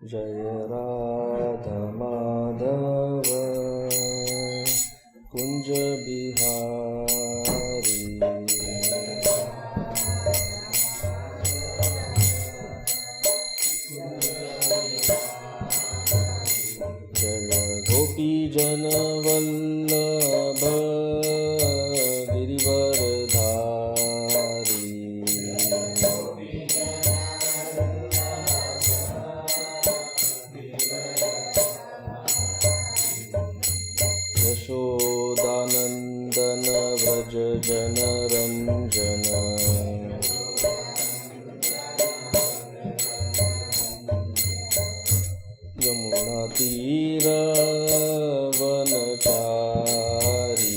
जय राधा माधव कुंज बिहारी। जय गोपी जन वल्लभ गिरिवरधारी। यशोदानंदन व्रज जन रंजन। यमुना तीर वनचारी।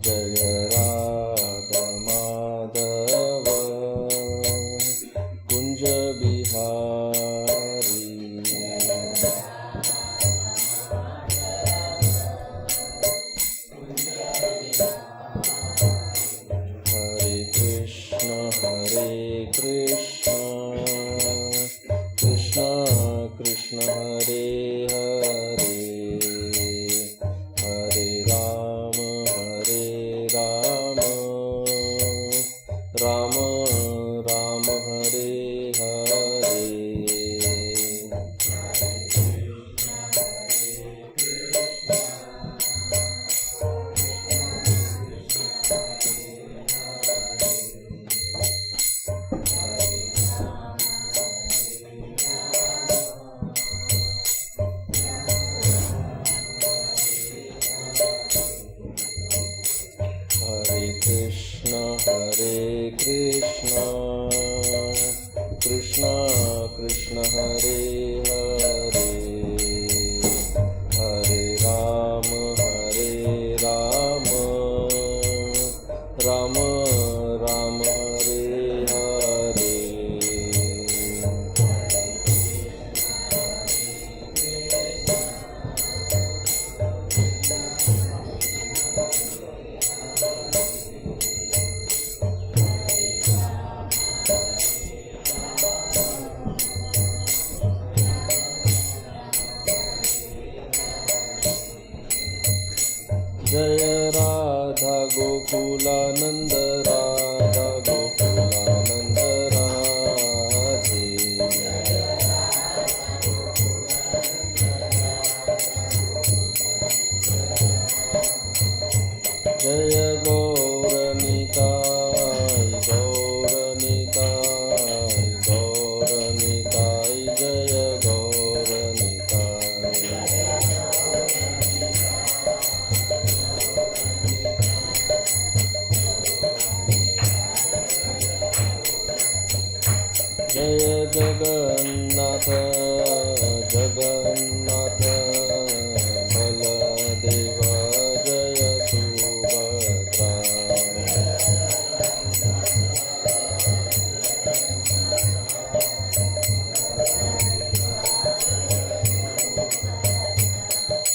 जय राधा माधव कुंज बिहारी। हरे कृष्ण कृष्ण कृष्ण हरे हरे, हरे राम राम राम हरे हरे। हरे कृष्ण कृष्ण कृष्ण हरे हरे, हरे राम राम राम हरे हरे। जय राधा गोकुलानंद राधा गोकुलानंद राधे। जय गौरनिताय गौरनिताय गौरनिताय जय गौरनिताय। जय जगन्नाथ जगन्नाथ बलदेव जय सुभद्रा।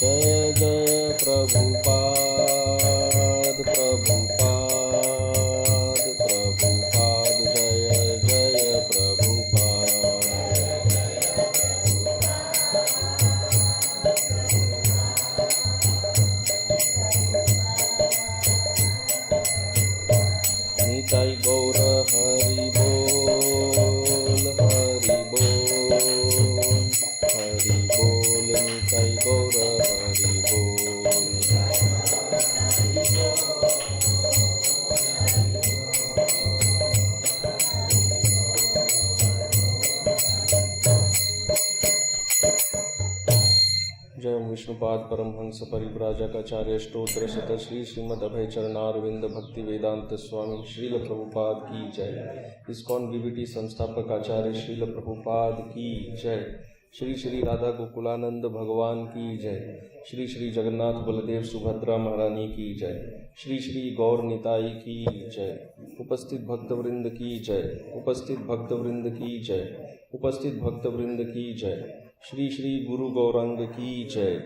जय जय प्रभुपाद प्रभुपाद प्रभुपाद जय जय प्रभुपाद। निताई गौर हरि बोल हरि बोल हरि बोल निताई गौर हरि बोल। जय विष्णुपाद परमहंस परिव्राजकाचार्य स्तोत्र शत श्री श्रीमद अभय चरणारविंद भक्ति वेदांत स्वामी श्रील प्रभुपाद की जय। इस्कॉन बीबीटी संस्थापक आचार्य श्रील प्रभुपाद की जय। श्री श्री राधा गोकुलानंद भगवान की जय। श्री श्री जगन्नाथ बलदेव सुभद्रा महारानी की जय। श्री श्री गौर निताई की जय। उपस्थित भक्तवृंद की जय। उपस्थित भक्तवृंद की जय। उपस्थित भक्तवृंद की जय। श्री श्री गुरु गौरांग की जय।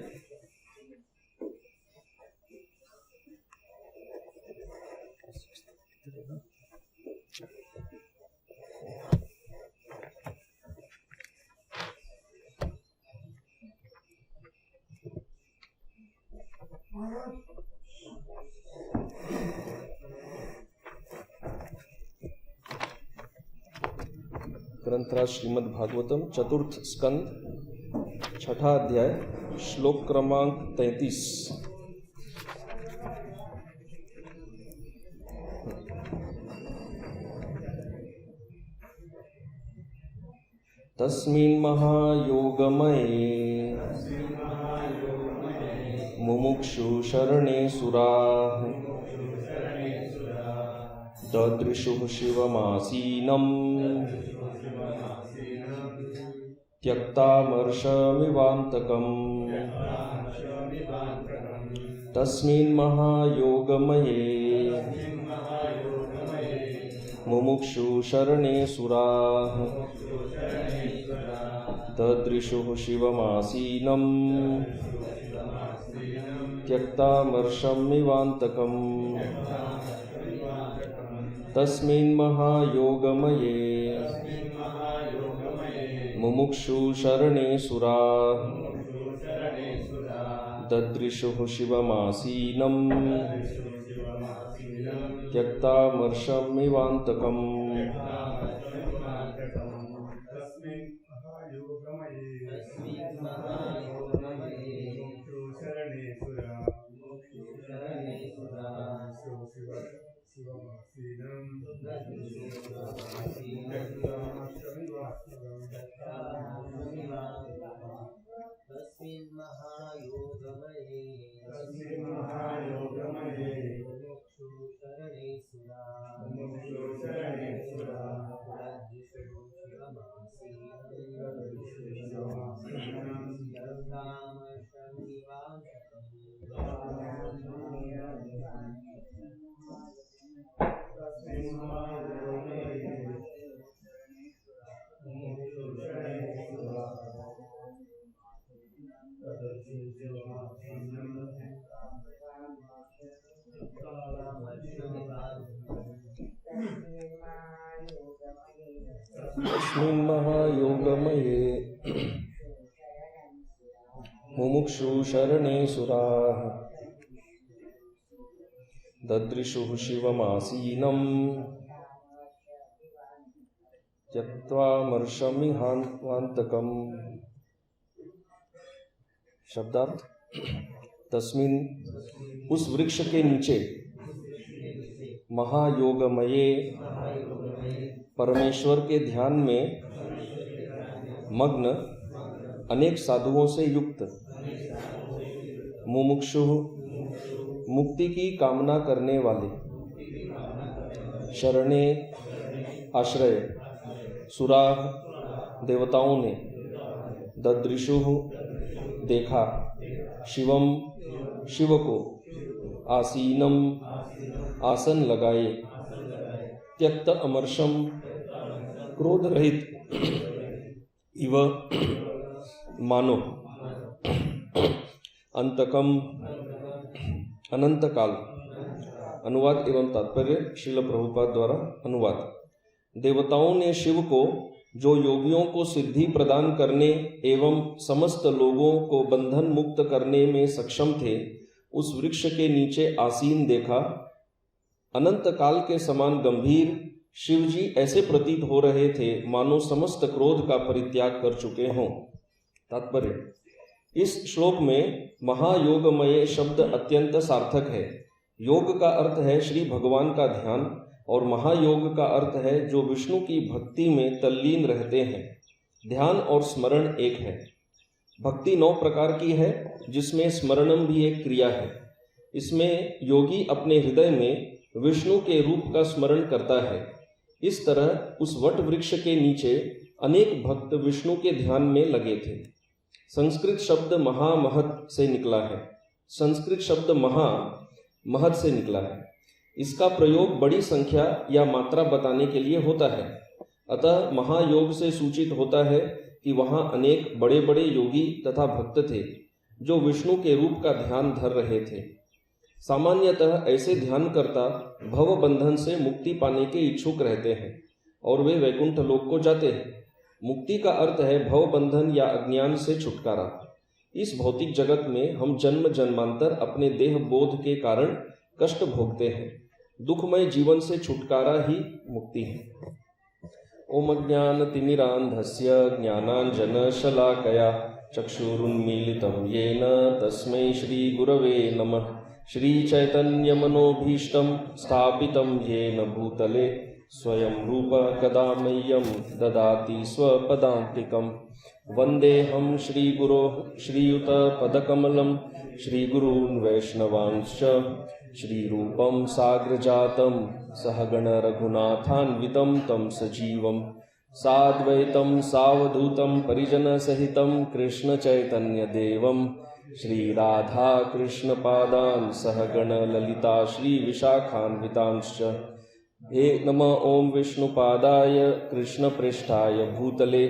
ग्रंथराज श्रीमद् भागवतम चतुर्थ स्कंद छठा अध्याय श्लोक क्रमांक 33। तस्मिन् महायोगमये मुमुक्षु शरणे सुराः ददृशुः शिवमासीनं त्यक्तामर्षमिवान्तकम्। तस्मिन् महायोगमये मुमुक्षु शरणे सुराः ददृशुः शिवमासीनं त्यक्तामर्षमिवान्तकम्। तस्मिन् महायोगमये मुमुक्षु शरणे सुराः ददृशुः शिवमासीनं त्यक्तामर्षमिवान्तकम्। तस्मिन् महायोगमये मुमुक्षु शरणे सुराः ददृशुः शिवमासीनं त्यक्त्वामर्षमिवान्तकम्। शब्दार्थ: तस्मिन् उस वृक्ष के नीचे, महायोगमये परमेश्वर के ध्यान में मग्न, अनेक साधुओं से युक्त, मुमुक्षु मुक्ति की कामना करने वाले, शरणे आश्रय, सुराः देवताओं ने, ददृशुः देखा, शिवम शिव को, आसीनम आसन लगाए, त्यक्त अमर्षम क्रोध रहित, इव मानो, अंतकम अनंत काल। अनुवाद एवं तात्पर्य श्रील प्रभुपाद द्वारा अनुवाद। देवताओं ने शिव को, जो योगियों को सिद्धि प्रदान करने एवं समस्त लोगों को बंधन मुक्त करने में सक्षम थे, उस वृक्ष के नीचे आसीन देखा। अनंत काल के समान गंभीर शिवजी ऐसे प्रतीत हो रहे थे मानो समस्त क्रोध का परित्याग कर चुके हों। तात्पर्य: इस श्लोक में महायोगमय शब्द अत्यंत सार्थक है। योग का अर्थ है श्री भगवान का ध्यान और महायोग का अर्थ है जो विष्णु की भक्ति में तल्लीन रहते हैं। ध्यान और स्मरण एक है। भक्ति 9 प्रकार की है, जिसमें स्मरणम भी एक क्रिया है। इसमें योगी अपने हृदय में विष्णु के रूप का स्मरण करता है। इस तरह उस वट वृक्ष के नीचे अनेक भक्त विष्णु के ध्यान में लगे थे। संस्कृत शब्द महामहत से निकला है। संस्कृत शब्द महत से निकला है। इसका प्रयोग बड़ी संख्या या मात्रा बताने के लिए होता है। अतः महायोग से सूचित होता है कि वहाँ अनेक बड़े बड़े योगी तथा भक्त थे जो विष्णु के रूप का ध्यान धर रहे थे। सामान्यतः ऐसे ध्यानकर्ता भव बंधन से मुक्ति पाने के इच्छुक रहते हैं और वे वैकुंठ लोक को जाते हैं। मुक्ति का अर्थ है भव बंधन या अज्ञान से छुटकारा। इस भौतिक जगत में हम जन्म जन्मांतर अपने देह बोध के कारण कष्ट भोगते हैं। दुखमय जीवन से छुटकारा ही मुक्ति है। ओम अज्ञानतिमिरान्धस्य ज्ञानाञ्जनशलाकया चक्षुरुन्मीलितं येन तस्मै श्रीगुरवे नमः। श्रीचैतन्यमनोभीष्टं स्थापितं येन भूतले स्वयं रूप कदा मह्यं ददाति स्वपदान्तिकं। वन्देऽहं श्रीगुरो श्रीयुतपदकमलं श्रीगुरून् वैष्णवांश्च श्रीरूपं साग्रजातं सहगण रघुनाथान्वितं तं सजीवं साद्वैतं सावधूतं परिजनसहितं कृष्णचैतन्यदेवं श्रीराधा कृष्णपादान् सहगण ललिता श्रीविशाखान्वितांश्च। हे नमः ओं विष्णुपादाय कृष्णप्रेष्ठाय भूतले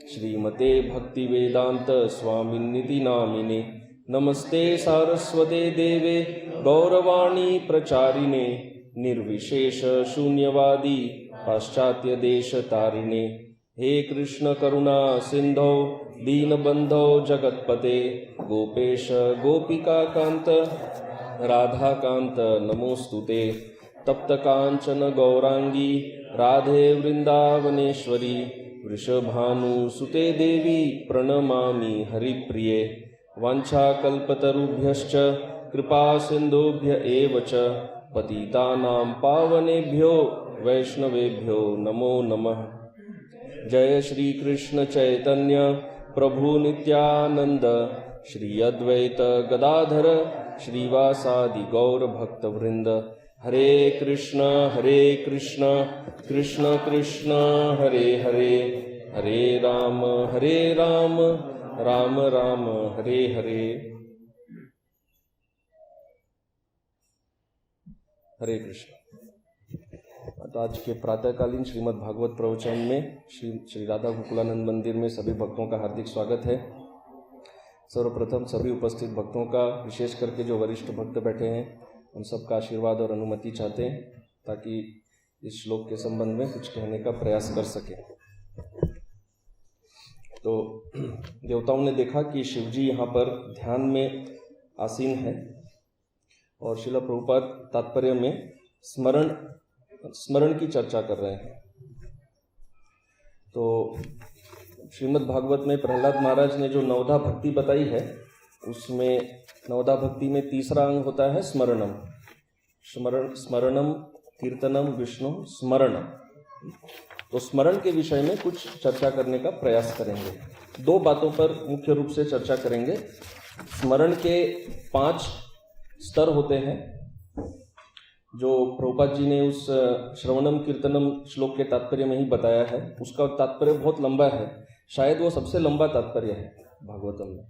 श्रीमते भक्तिवेदांत स्वामिन्निति नामिने। नमस्ते सारस्वते देवे गौरवाणी प्रचारिणे निर्विशेष शून्यवादी पाश्चात्य देश तारिणे। हे कृष्ण करुणा सिंधो दीनबंधो जगतपते गोपेश गोपिका कांत राधा कांत नमोस्तुते। तप्त कांचन गौरांगी राधे वृंदावनेश्वरी वृषभानुसुते देवी प्रणमामि हरिप्रिये। वाञ्छाकल्पतरुभ्यश्च कृपा सिन्धुभ्य एव च पतितानां पावनेभ्यो वैष्णवेभ्यो नमो नमः। जय श्री कृष्ण चैतन्य प्रभु नित्यानंद श्री अद्वैत गदाधर श्रीवासादि गौर भक्तवृंद। हरे कृष्ण कृष्ण कृष्ण हरे हरे, हरे राम राम राम हरे हरे। हरे कृष्ण। तो आज के प्रातःकालीन श्रीमद् भागवत प्रवचन में श्री राधा गोकुलानंद मंदिर में सभी भक्तों का हार्दिक स्वागत है। सर्वप्रथम सभी उपस्थित भक्तों का, विशेष करके जो वरिष्ठ भक्त बैठे हैं, उन सबका आशीर्वाद और अनुमति चाहते हैं ताकि इस श्लोक के संबंध में कुछ कहने का प्रयास कर सके। तो देवताओं ने देखा कि शिवजी यहाँ पर ध्यान में आसीन है और श्रील प्रभुपाद तात्पर्य में स्मरण की चर्चा कर रहे हैं। तो श्रीमद् भागवत में प्रहलाद महाराज ने जो नवधा भक्ति बताई है, उसमें नवधा भक्ति में तीसरा अंग होता है स्मरणम। स्मरणम कीर्तनम विष्णु स्मरणम। तो स्मरण के विषय में कुछ चर्चा करने का प्रयास करेंगे। दो बातों पर मुख्य रूप से चर्चा करेंगे। स्मरण के 5 स्तर होते हैं जो प्रभुपाद जी ने उस श्रवणम कीर्तनम श्लोक के तात्पर्य में ही बताया है। उसका तात्पर्य बहुत लंबा है, शायद वो सबसे लंबा तात्पर्य है भागवतम में।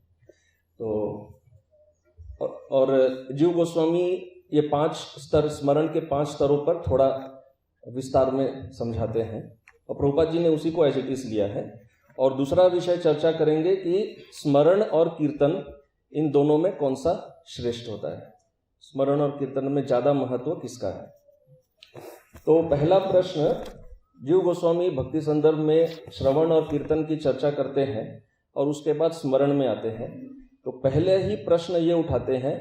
तो और जीव गोस्वामी ये 5 स्तर, स्मरण के 5 स्तरों पर थोड़ा विस्तार में समझाते हैं और प्रभुपाद जी ने उसी को एज इट इज लिया है। और दूसरा विषय चर्चा करेंगे कि स्मरण और कीर्तन, इन दोनों में कौन सा श्रेष्ठ होता है, स्मरण और कीर्तन में ज्यादा महत्व किसका है। तो पहला प्रश्न, जीव गोस्वामी भक्ति संदर्भ में श्रवण और कीर्तन की चर्चा करते हैं और उसके बाद स्मरण में आते हैं। तो पहले ही प्रश्न ये उठाते हैं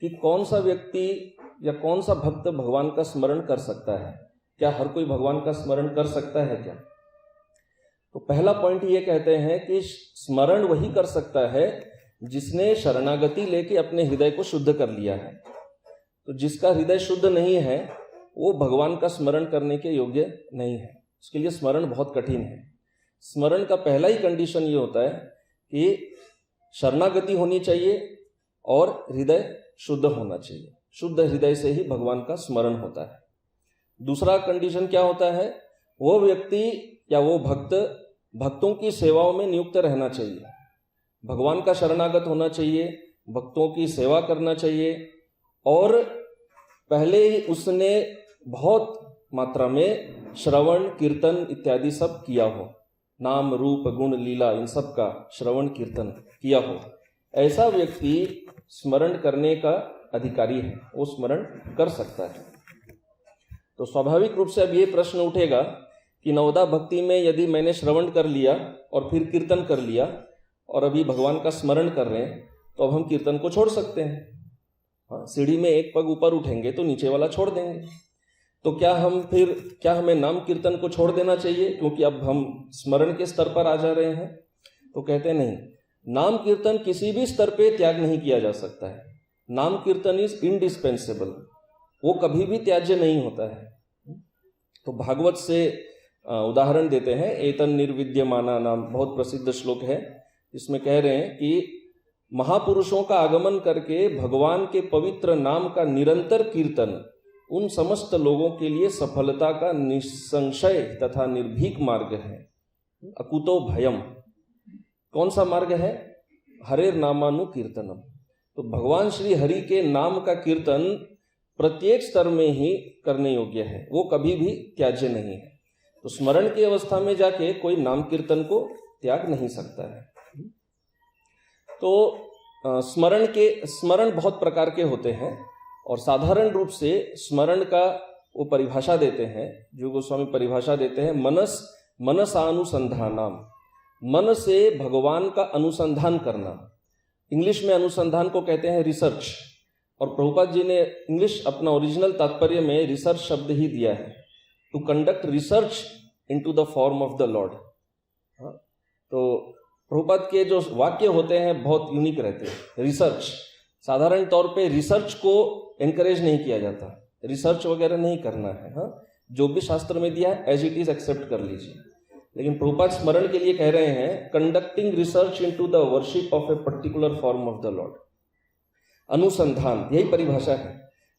कि कौन सा व्यक्ति या कौन सा भक्त भगवान का स्मरण कर सकता है। क्या हर कोई भगवान का स्मरण कर सकता है क्या? तो पहला पॉइंट ये कहते हैं कि स्मरण वही कर सकता है जिसने शरणागति लेके अपने हृदय को शुद्ध कर लिया है। तो जिसका हृदय शुद्ध नहीं है वो भगवान का स्मरण करने के योग्य नहीं है। उसके लिए स्मरण बहुत कठिन है। स्मरण का पहला ही कंडीशन ये होता है कि शरणागति होनी चाहिए और हृदय शुद्ध होना चाहिए। शुद्ध हृदय से ही भगवान का स्मरण होता है। दूसरा कंडीशन क्या होता है, वो व्यक्ति या वो भक्त भक्तों की सेवाओं में नियुक्त रहना चाहिए। भगवान का शरणागत होना चाहिए, भक्तों की सेवा करना चाहिए और पहले ही उसने बहुत मात्रा में श्रवण कीर्तन इत्यादि सब किया हो, नाम रूप गुण लीला इन सब का श्रवण कीर्तन किया हो। ऐसा व्यक्ति स्मरण करने का अधिकारी है, वो स्मरण कर सकता है। तो स्वाभाविक रूप से अब ये प्रश्न उठेगा कि नवदा भक्ति में यदि मैंने श्रवण कर लिया और फिर कीर्तन कर लिया और अभी भगवान का स्मरण कर रहे हैं, तो अब हम कीर्तन को छोड़ सकते हैं। हाँ, सीढ़ी में एक पग ऊपर उठेंगे तो नीचे वाला छोड़ देंगे। तो क्या हमें नाम कीर्तन को छोड़ देना चाहिए क्योंकि अब हम स्मरण के स्तर पर आ जा रहे हैं? तो कहते हैं नहीं, नाम कीर्तन किसी भी स्तर पे त्याग नहीं किया जा सकता है। नाम कीर्तन इज इंडिस्पेंसेबल, वो कभी भी त्याज्य नहीं होता है। तो भागवत से उदाहरण देते हैं, एतन निर्विद्यमाना नाम, बहुत प्रसिद्ध श्लोक है। इसमें कह रहे हैं कि महापुरुषों का आगमन करके भगवान के पवित्र नाम का निरंतर कीर्तन उन समस्त लोगों के लिए सफलता का निसंशय तथा निर्भीक मार्ग है। अकुतो भयम, कौन सा मार्ग है? हरेर नामानु कीर्तनम। तो भगवान श्री हरि के नाम का कीर्तन प्रत्येक स्तर में ही करने योग्य है, वो कभी भी त्याज्य नहीं है। तो स्मरण की अवस्था में जाके कोई नाम कीर्तन को त्याग नहीं सकता है। तो स्मरण बहुत प्रकार के होते हैं और साधारण रूप से स्मरण का वो परिभाषा देते हैं, जो गोस्वामी परिभाषा देते हैं, मनसानुसंधानम, मन से भगवान का अनुसंधान करना। इंग्लिश में अनुसंधान को कहते हैं रिसर्च, और प्रभुपाद जी ने इंग्लिश अपना ओरिजिनल तात्पर्य में रिसर्च शब्द ही दिया है, to conduct research into the form of the lord. तो प्रभुपाद के जो वाक्य होते हैं बहुत यूनिक रहते हैं। रिसर्च, साधारण तौर पे रिसर्च को एनकरेज नहीं किया जाता, रिसर्च वगैरह नहीं करना है। जो भी शास्त्र में दिया है एज इट इज एक्सेप्ट कर लीजिए। लेकिन प्रभुपाद स्मरण के लिए कह रहे हैं conducting research into the worship of a particular form of the Lord. अनुसंधान, यही परिभाषा है,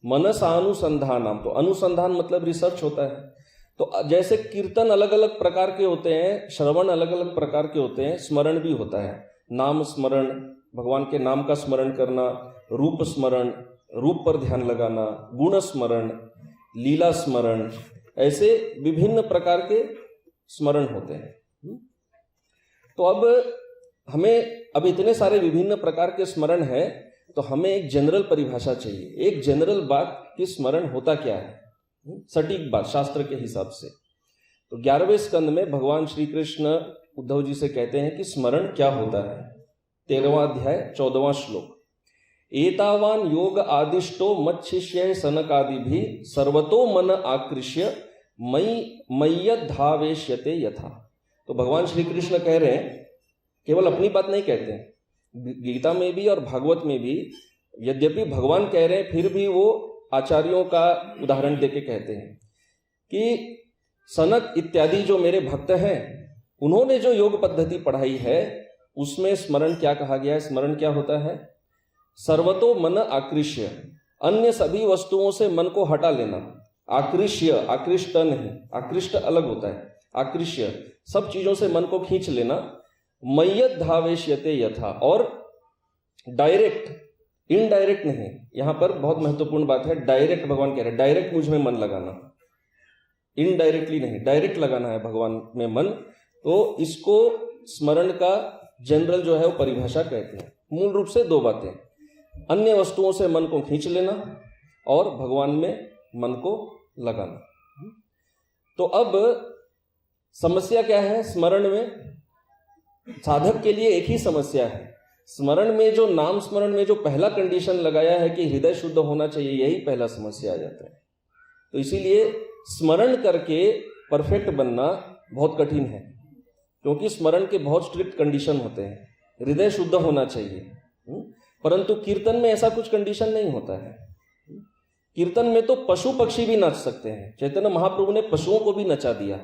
मनसानुसंधानम। तो अनुसंधान मतलब रिसर्च होता है। तो जैसे कीर्तन अलग अलग प्रकार के होते हैं, श्रवण अलग अलग प्रकार के होते हैं, स्मरण भी होता है। नाम स्मरण, भगवान के नाम का स्मरण करना, रूप स्मरण, रूप पर ध्यान लगाना, गुण स्मरण, लीला स्मरण, ऐसे विभिन्न प्रकार के स्मरण होते हैं। तो अब इतने सारे विभिन्न प्रकार के स्मरण है, तो हमें एक जनरल परिभाषा चाहिए, एक जनरल बात कि स्मरण होता क्या है, सटीक बात शास्त्र के हिसाब से। तो 11वें स्कंद में भगवान श्री कृष्ण उद्धव जी से कहते हैं कि स्मरण क्या होता है। 13वां अध्याय 14वां श्लोक, एतावान योग आदिष्टो मच्छिष्य सनकादि भी सर्वतो मन आकृष्य मय्यधावेश्यते यथा। तो भगवान श्री कृष्ण कह रहे हैं, केवल अपनी बात नहीं कहते हैं, गीता में भी और भागवत में भी यद्यपि भगवान कह रहे हैं फिर भी वो आचार्यों का उदाहरण देके कहते हैं कि सनक इत्यादि जो मेरे भक्त हैं उन्होंने जो योग पद्धति पढ़ाई है उसमें स्मरण क्या कहा गया है। स्मरण क्या होता है? सर्वतो मन आकृष्य, अन्य सभी वस्तुओं से मन को हटा लेना। आकृष्य, आकृष्ट नहीं, आकृष्ट अलग होता है, आकृष्य सब चीजों से मन को खींच लेना। मय्यत धावेश्यते यथा, और डायरेक्ट, इनडायरेक्ट नहीं। यहां पर बहुत महत्वपूर्ण बात है, डायरेक्ट भगवान कह रहे हैं, डायरेक्ट मुझ में मन लगाना, इनडायरेक्टली नहीं, डायरेक्ट लगाना है भगवान में मन। तो इसको स्मरण का जनरल जो है वो परिभाषा कहते हैं। मूल रूप से दो बातें, अन्य वस्तुओं से मन को खींच लेना और भगवान में मन को लगाना। तो अब समस्या क्या है स्मरण में? साधक के लिए एक ही समस्या है। स्मरण में जो नाम स्मरण में जो पहला कंडीशन लगाया है कि हृदय शुद्ध होना चाहिए, यही पहला समस्या आ जाता है। तो इसीलिए स्मरण करके परफेक्ट बनना बहुत कठिन है, क्योंकि स्मरण के बहुत स्ट्रिक्ट कंडीशन होते हैं। हृदय शुद्ध होना चाहिए, परंतु कीर्तन में ऐसा कुछ कंडीशन नहीं होता है। कीर्तन में तो पशु पक्षी भी नाच सकते हैं। चैतन्य महाप्रभु ने पशुओं को भी नचा दिया,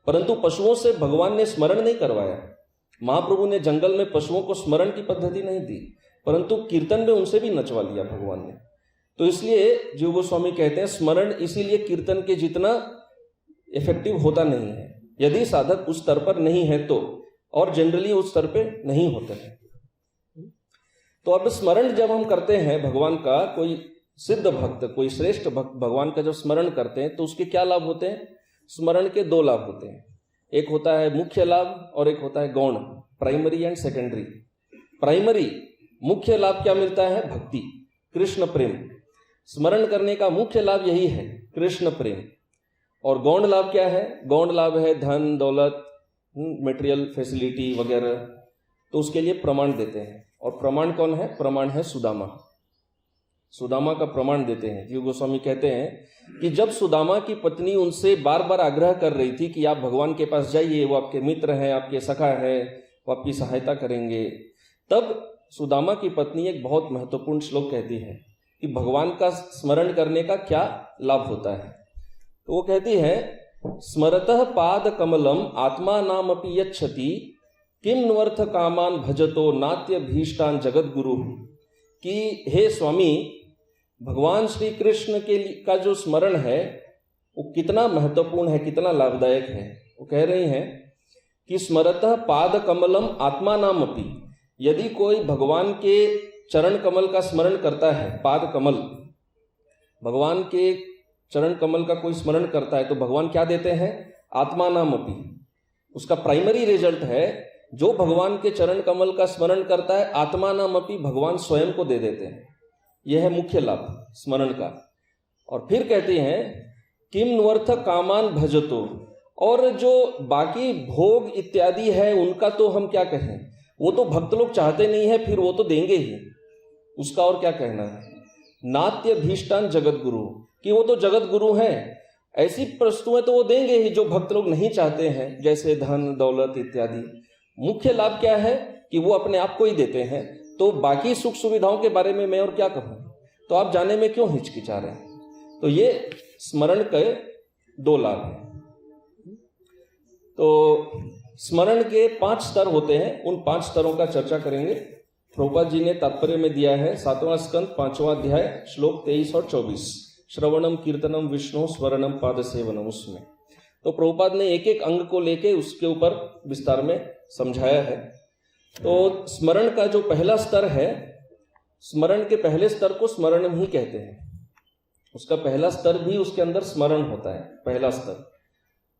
परंतु पशुओं से भगवान ने स्मरण नहीं करवाया। महाप्रभु ने जंगल में पशुओं को स्मरण की पद्धति नहीं दी, परंतु कीर्तन में उनसे भी नचवा लिया भगवान ने। तो इसलिए जीव गोस्वामी कहते हैं स्मरण इसीलिए कीर्तन के जितना इफेक्टिव होता नहीं है, यदि साधक उस स्तर पर नहीं है तो, और जनरली उस स्तर पे नहीं होते हैं। तो अब स्मरण जब हम करते हैं भगवान का, कोई सिद्ध भक्त, कोई श्रेष्ठ भक्त भगवान का जब स्मरण करते हैं तो उसके क्या लाभ होते हैं? स्मरण के दो लाभ होते हैं, एक होता है मुख्य लाभ और एक होता है गौण, प्राइमरी एंड सेकेंडरी। प्राइमरी मुख्य लाभ क्या मिलता है? भक्ति, कृष्ण प्रेम। स्मरण करने का मुख्य लाभ यही है, कृष्ण प्रेम। और गौण लाभ क्या है? गौण लाभ है धन दौलत, मटेरियल फैसिलिटी वगैरह। तो उसके लिए प्रमाण देते हैं, और प्रमाण कौन है? प्रमाण है सुदामा। सुदामा का प्रमाण देते हैं। जीव गोस्वामी कहते हैं कि जब सुदामा की पत्नी उनसे बार बार आग्रह कर रही थी कि आप भगवान के पास जाइए, वो आपके मित्र हैं, आपके सखा है, वो आपकी सहायता करेंगे, तब सुदामा की पत्नी एक बहुत महत्वपूर्ण श्लोक कहती है कि भगवान का स्मरण करने का क्या लाभ होता है। तो वो कहती है, स्मरतः पाद कमलम आत्मा नाम अपि यच्छति किम नवर्थ कामान भजतो नात्य भीष्टान जगत गुरु, कि हे स्वामी, भगवान श्री कृष्ण का जो स्मरण है वो कितना महत्वपूर्ण है, कितना लाभदायक है। वो कह रही हैं कि स्मरतः पाद कमलम आत्मा नाम अपि, यदि कोई भगवान के चरण कमल का स्मरण करता है, पाद कमल, भगवान के चरण कमल का कोई स्मरण करता है तो भगवान क्या देते हैं, आत्मा नाम अपि। उसका प्राइमरी रिजल्ट है, जो भगवान के चरण कमल का स्मरण करता है आत्मा नाम अपि, भगवान स्वयं को दे देते हैं। यह है मुख्य लाभ स्मरण का। और फिर कहते हैं किम नवर्थ कामान भजतो, और जो बाकी भोग इत्यादि है उनका तो हम क्या कहें, वो तो भक्त लोग चाहते नहीं है, फिर वो तो देंगे ही, उसका और क्या कहना है। नात्य भीष्टान जगत गुरु, कि वो तो जगत गुरु हैं, ऐसी वस्तुएं तो वो देंगे ही जो भक्त लोग नहीं चाहते हैं, जैसे धन दौलत इत्यादि। मुख्य लाभ क्या है कि वो अपने आप को ही देते हैं, तो बाकी सुख सुविधाओं के बारे में मैं और क्या कहूं, तो आप जाने में क्यों हिचकिचा रहे हैं। तो ये स्मरण के 2 लाभ हैं। तो स्मरण के 5 स्तर होते हैं, उन 5 स्तरों का चर्चा करेंगे। प्रभुपाद जी ने तात्पर्य में दिया है 7वां स्कंद 5वां अध्याय श्लोक 23 और 24, श्रवणम कीर्तनम विष्णु स्मरणम पाद सेवनम, उसमें तो प्रभुपाद ने एक एक अंग को लेके उसके ऊपर विस्तार में समझाया है। तो स्मरण का जो पहला स्तर है, स्मरण के पहले स्तर को स्मरण ही कहते हैं, उसका पहला स्तर भी उसके अंदर स्मरण होता है, पहला स्तर।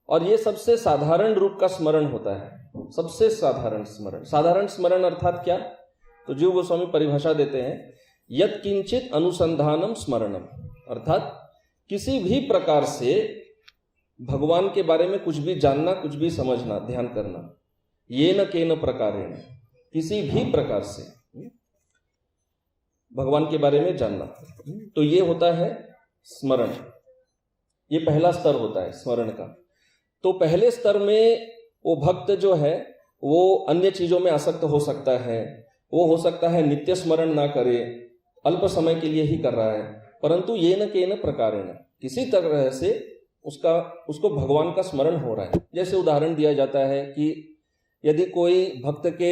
और ये सबसे साधारण रूप का स्मरण होता है, सबसे साधारण स्मरण। साधारण स्मरण अर्थात क्या, तो जीव गोस्वामी परिभाषा देते हैं, यत् किंचित अनुसंधानम स्मरणम, अर्थात किसी भी प्रकार से भगवान के बारे में कुछ भी जानना, कुछ भी समझना, ध्यान करना, ये न के न प्रकारेण, किसी भी प्रकार से भगवान के बारे में जानना, तो ये होता है स्मरण। ये पहला स्तर होता है स्मरण का। तो पहले स्तर में वो भक्त जो है वो अन्य चीजों में आसक्त हो सकता है, वो हो सकता है नित्य स्मरण ना करे, अल्प समय के लिए ही कर रहा है, परंतु ये न के न प्रकारेण, किसी तरह से उसको भगवान का स्मरण हो रहा है। जैसे उदाहरण दिया जाता है कि यदि कोई भक्त के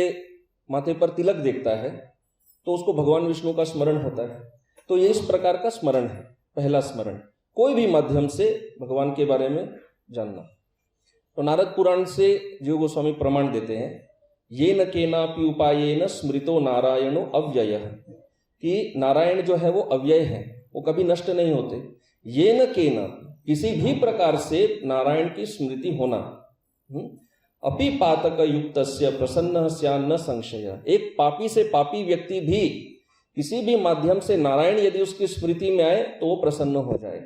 माथे पर तिलक देखता है तो उसको भगवान विष्णु का स्मरण होता है। तो ये इस प्रकार का स्मरण है, पहला स्मरण, कोई भी माध्यम से भगवान के बारे में जानना। तो नारद पुराण से जीव गोस्वामी प्रमाण देते हैं, ये न केनापि उपायेन स्मृतो नारायणो अव्ययः, कि नारायण जो है वो अव्यय है, वो कभी नष्ट नहीं होते। ये न केना, किसी भी प्रकार से नारायण की स्मृति होना। अपि पातक युक्तस्य प्रसन्न स्यान्न न संशय, एक पापी से पापी व्यक्ति भी किसी भी माध्यम से नारायण यदि उसकी स्मृति में आए तो वो प्रसन्न हो जाए।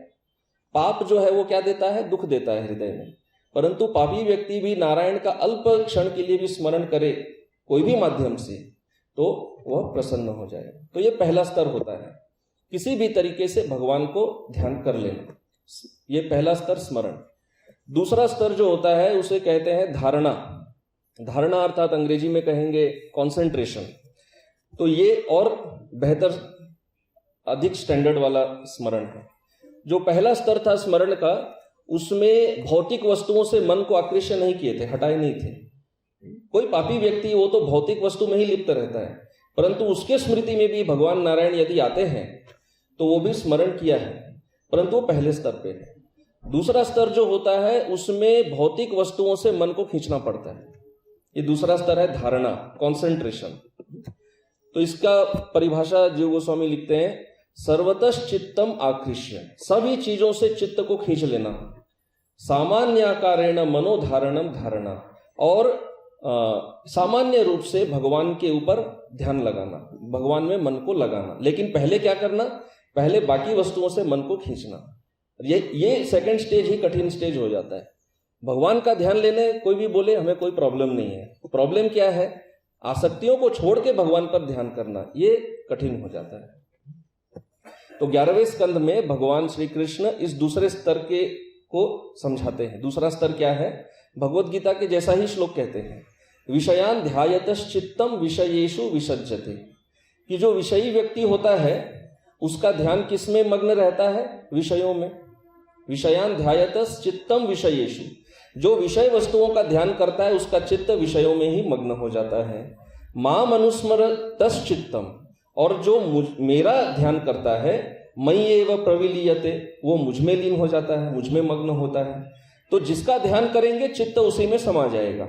पाप जो है वो क्या देता है, दुख देता है हृदय में, परंतु पापी व्यक्ति भी नारायण का अल्प क्षण के लिए भी स्मरण करे कोई भी माध्यम से तो वह प्रसन्न हो जाए। तो ये पहला स्तर होता है, किसी भी तरीके से भगवान को ध्यान कर लेना, ये पहला स्तर स्मरण। दूसरा स्तर जो होता है उसे कहते हैं धारणा। धारणा अर्थात अंग्रेजी में कहेंगे कंसंट्रेशन। तो ये और बेहतर, अधिक स्टैंडर्ड वाला स्मरण है। जो पहला स्तर था स्मरण का, उसमें भौतिक वस्तुओं से मन को आकृष्ट नहीं किए थे, हटाए नहीं थे। कोई पापी व्यक्ति वो तो भौतिक वस्तु में ही लिप्त रहता है, परंतु उसके स्मृति में भी भगवान नारायण यदि आते हैं तो वो भी स्मरण किया है, परंतु वो पहले स्तर पे है। दूसरा स्तर जो होता है उसमें भौतिक वस्तुओं से मन को खींचना पड़ता है, ये दूसरा स्तर है धारणा, कॉन्सेंट्रेशन। तो इसका परिभाषा जीव गोस्वामी लिखते हैं, सर्वतः चित्तम आकृष्य, सभी चीजों से चित्त को खींच लेना, सामान्याकारेण मनोधारणम धारणा, और सामान्य रूप से भगवान के ऊपर ध्यान लगाना, भगवान में मन को लगाना। लेकिन पहले क्या करना, पहले बाकी वस्तुओं से मन को खींचना। ये सेकंड स्टेज ही कठिन स्टेज हो जाता है। भगवान का ध्यान लेने कोई भी बोले हमें कोई प्रॉब्लम नहीं है, प्रॉब्लम क्या है, आसक्तियों को छोड़ के भगवान पर ध्यान करना, ये कठिन हो जाता है। तो 11वें स्कंद में भगवान श्री कृष्ण इस दूसरे स्तर के को समझाते हैं। दूसरा स्तर क्या है? भगवत गीता के जैसा ही श्लोक कहते हैं, विषयान ध्यायतश्चित्तम विषयेषु विसज्जते, कि जो विषयी व्यक्ति होता है उसका ध्यान किस में मग्न रहता है? विषयों में। विषयान ध्यायतश्चित्तम विषयेषु, जो विषय वस्तुओं का ध्यान करता है उसका चित्त विषयों में ही मग्न हो जाता है। माम अनुस्मरतश्चित्तम, और जो मेरा ध्यान करता है, मयि एव प्रविलीयते, वो मुझ में लीन हो जाता है, मुझ में मग्न होता है। तो जिसका ध्यान करेंगे चित्त उसी में समा जाएगा।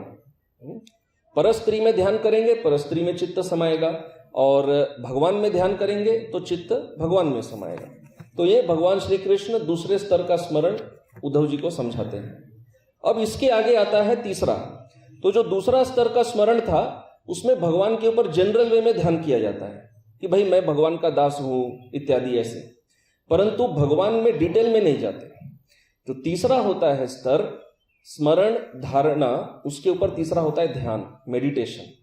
परस्त्री में ध्यान करेंगे, परस्त्री में चित्त समाएगा, और भगवान में ध्यान करेंगे तो चित्त भगवान में समाएगा। तो ये भगवान श्री कृष्ण दूसरे स्तर का स्मरण उद्धव जी को समझाते हैं। अब इसके आगे आता है तीसरा। तो जो दूसरा स्तर का स्मरण था उसमें भगवान के ऊपर जनरल वे में ध्यान किया जाता है कि भाई मैं भगवान का दास हूं इत्यादि ऐसे, परंतु भगवान में डिटेल में नहीं जाते। तो तीसरा होता है स्तर स्मरण धारणा, उसके ऊपर तीसरा होता है ध्यान, मेडिटेशन।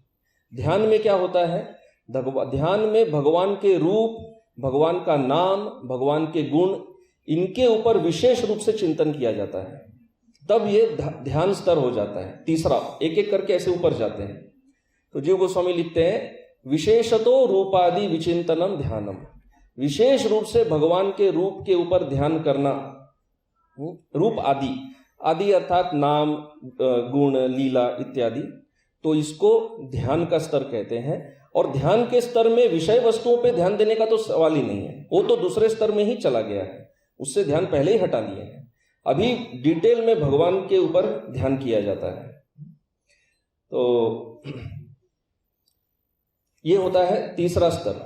ध्यान में क्या होता है? ध्यान में भगवान के रूप, भगवान का नाम, भगवान के गुण, इनके ऊपर विशेष रूप से चिंतन किया जाता है, तब ये ध्यान स्तर हो जाता है। तीसरा एक एक करके ऐसे ऊपर जाते हैं। तो जीव गोस्वामी लिखते हैं, विशेषतो रूपादि विचिंतनम ध्यानम, विशेष रूप से भगवान के रूप के ऊपर ध्यान करना। रूप आदि, आदि अर्थात नाम, गुण, लीला इत्यादि, तो इसको ध्यान का स्तर कहते हैं। और ध्यान के स्तर में विषय वस्तुओं पे ध्यान देने का तो सवाल ही नहीं है, वो तो दूसरे स्तर में ही चला गया है, उससे ध्यान पहले ही हटा लिए हैं। अभी डिटेल में भगवान के ऊपर ध्यान किया जाता है। तो ये होता है तीसरा स्तर।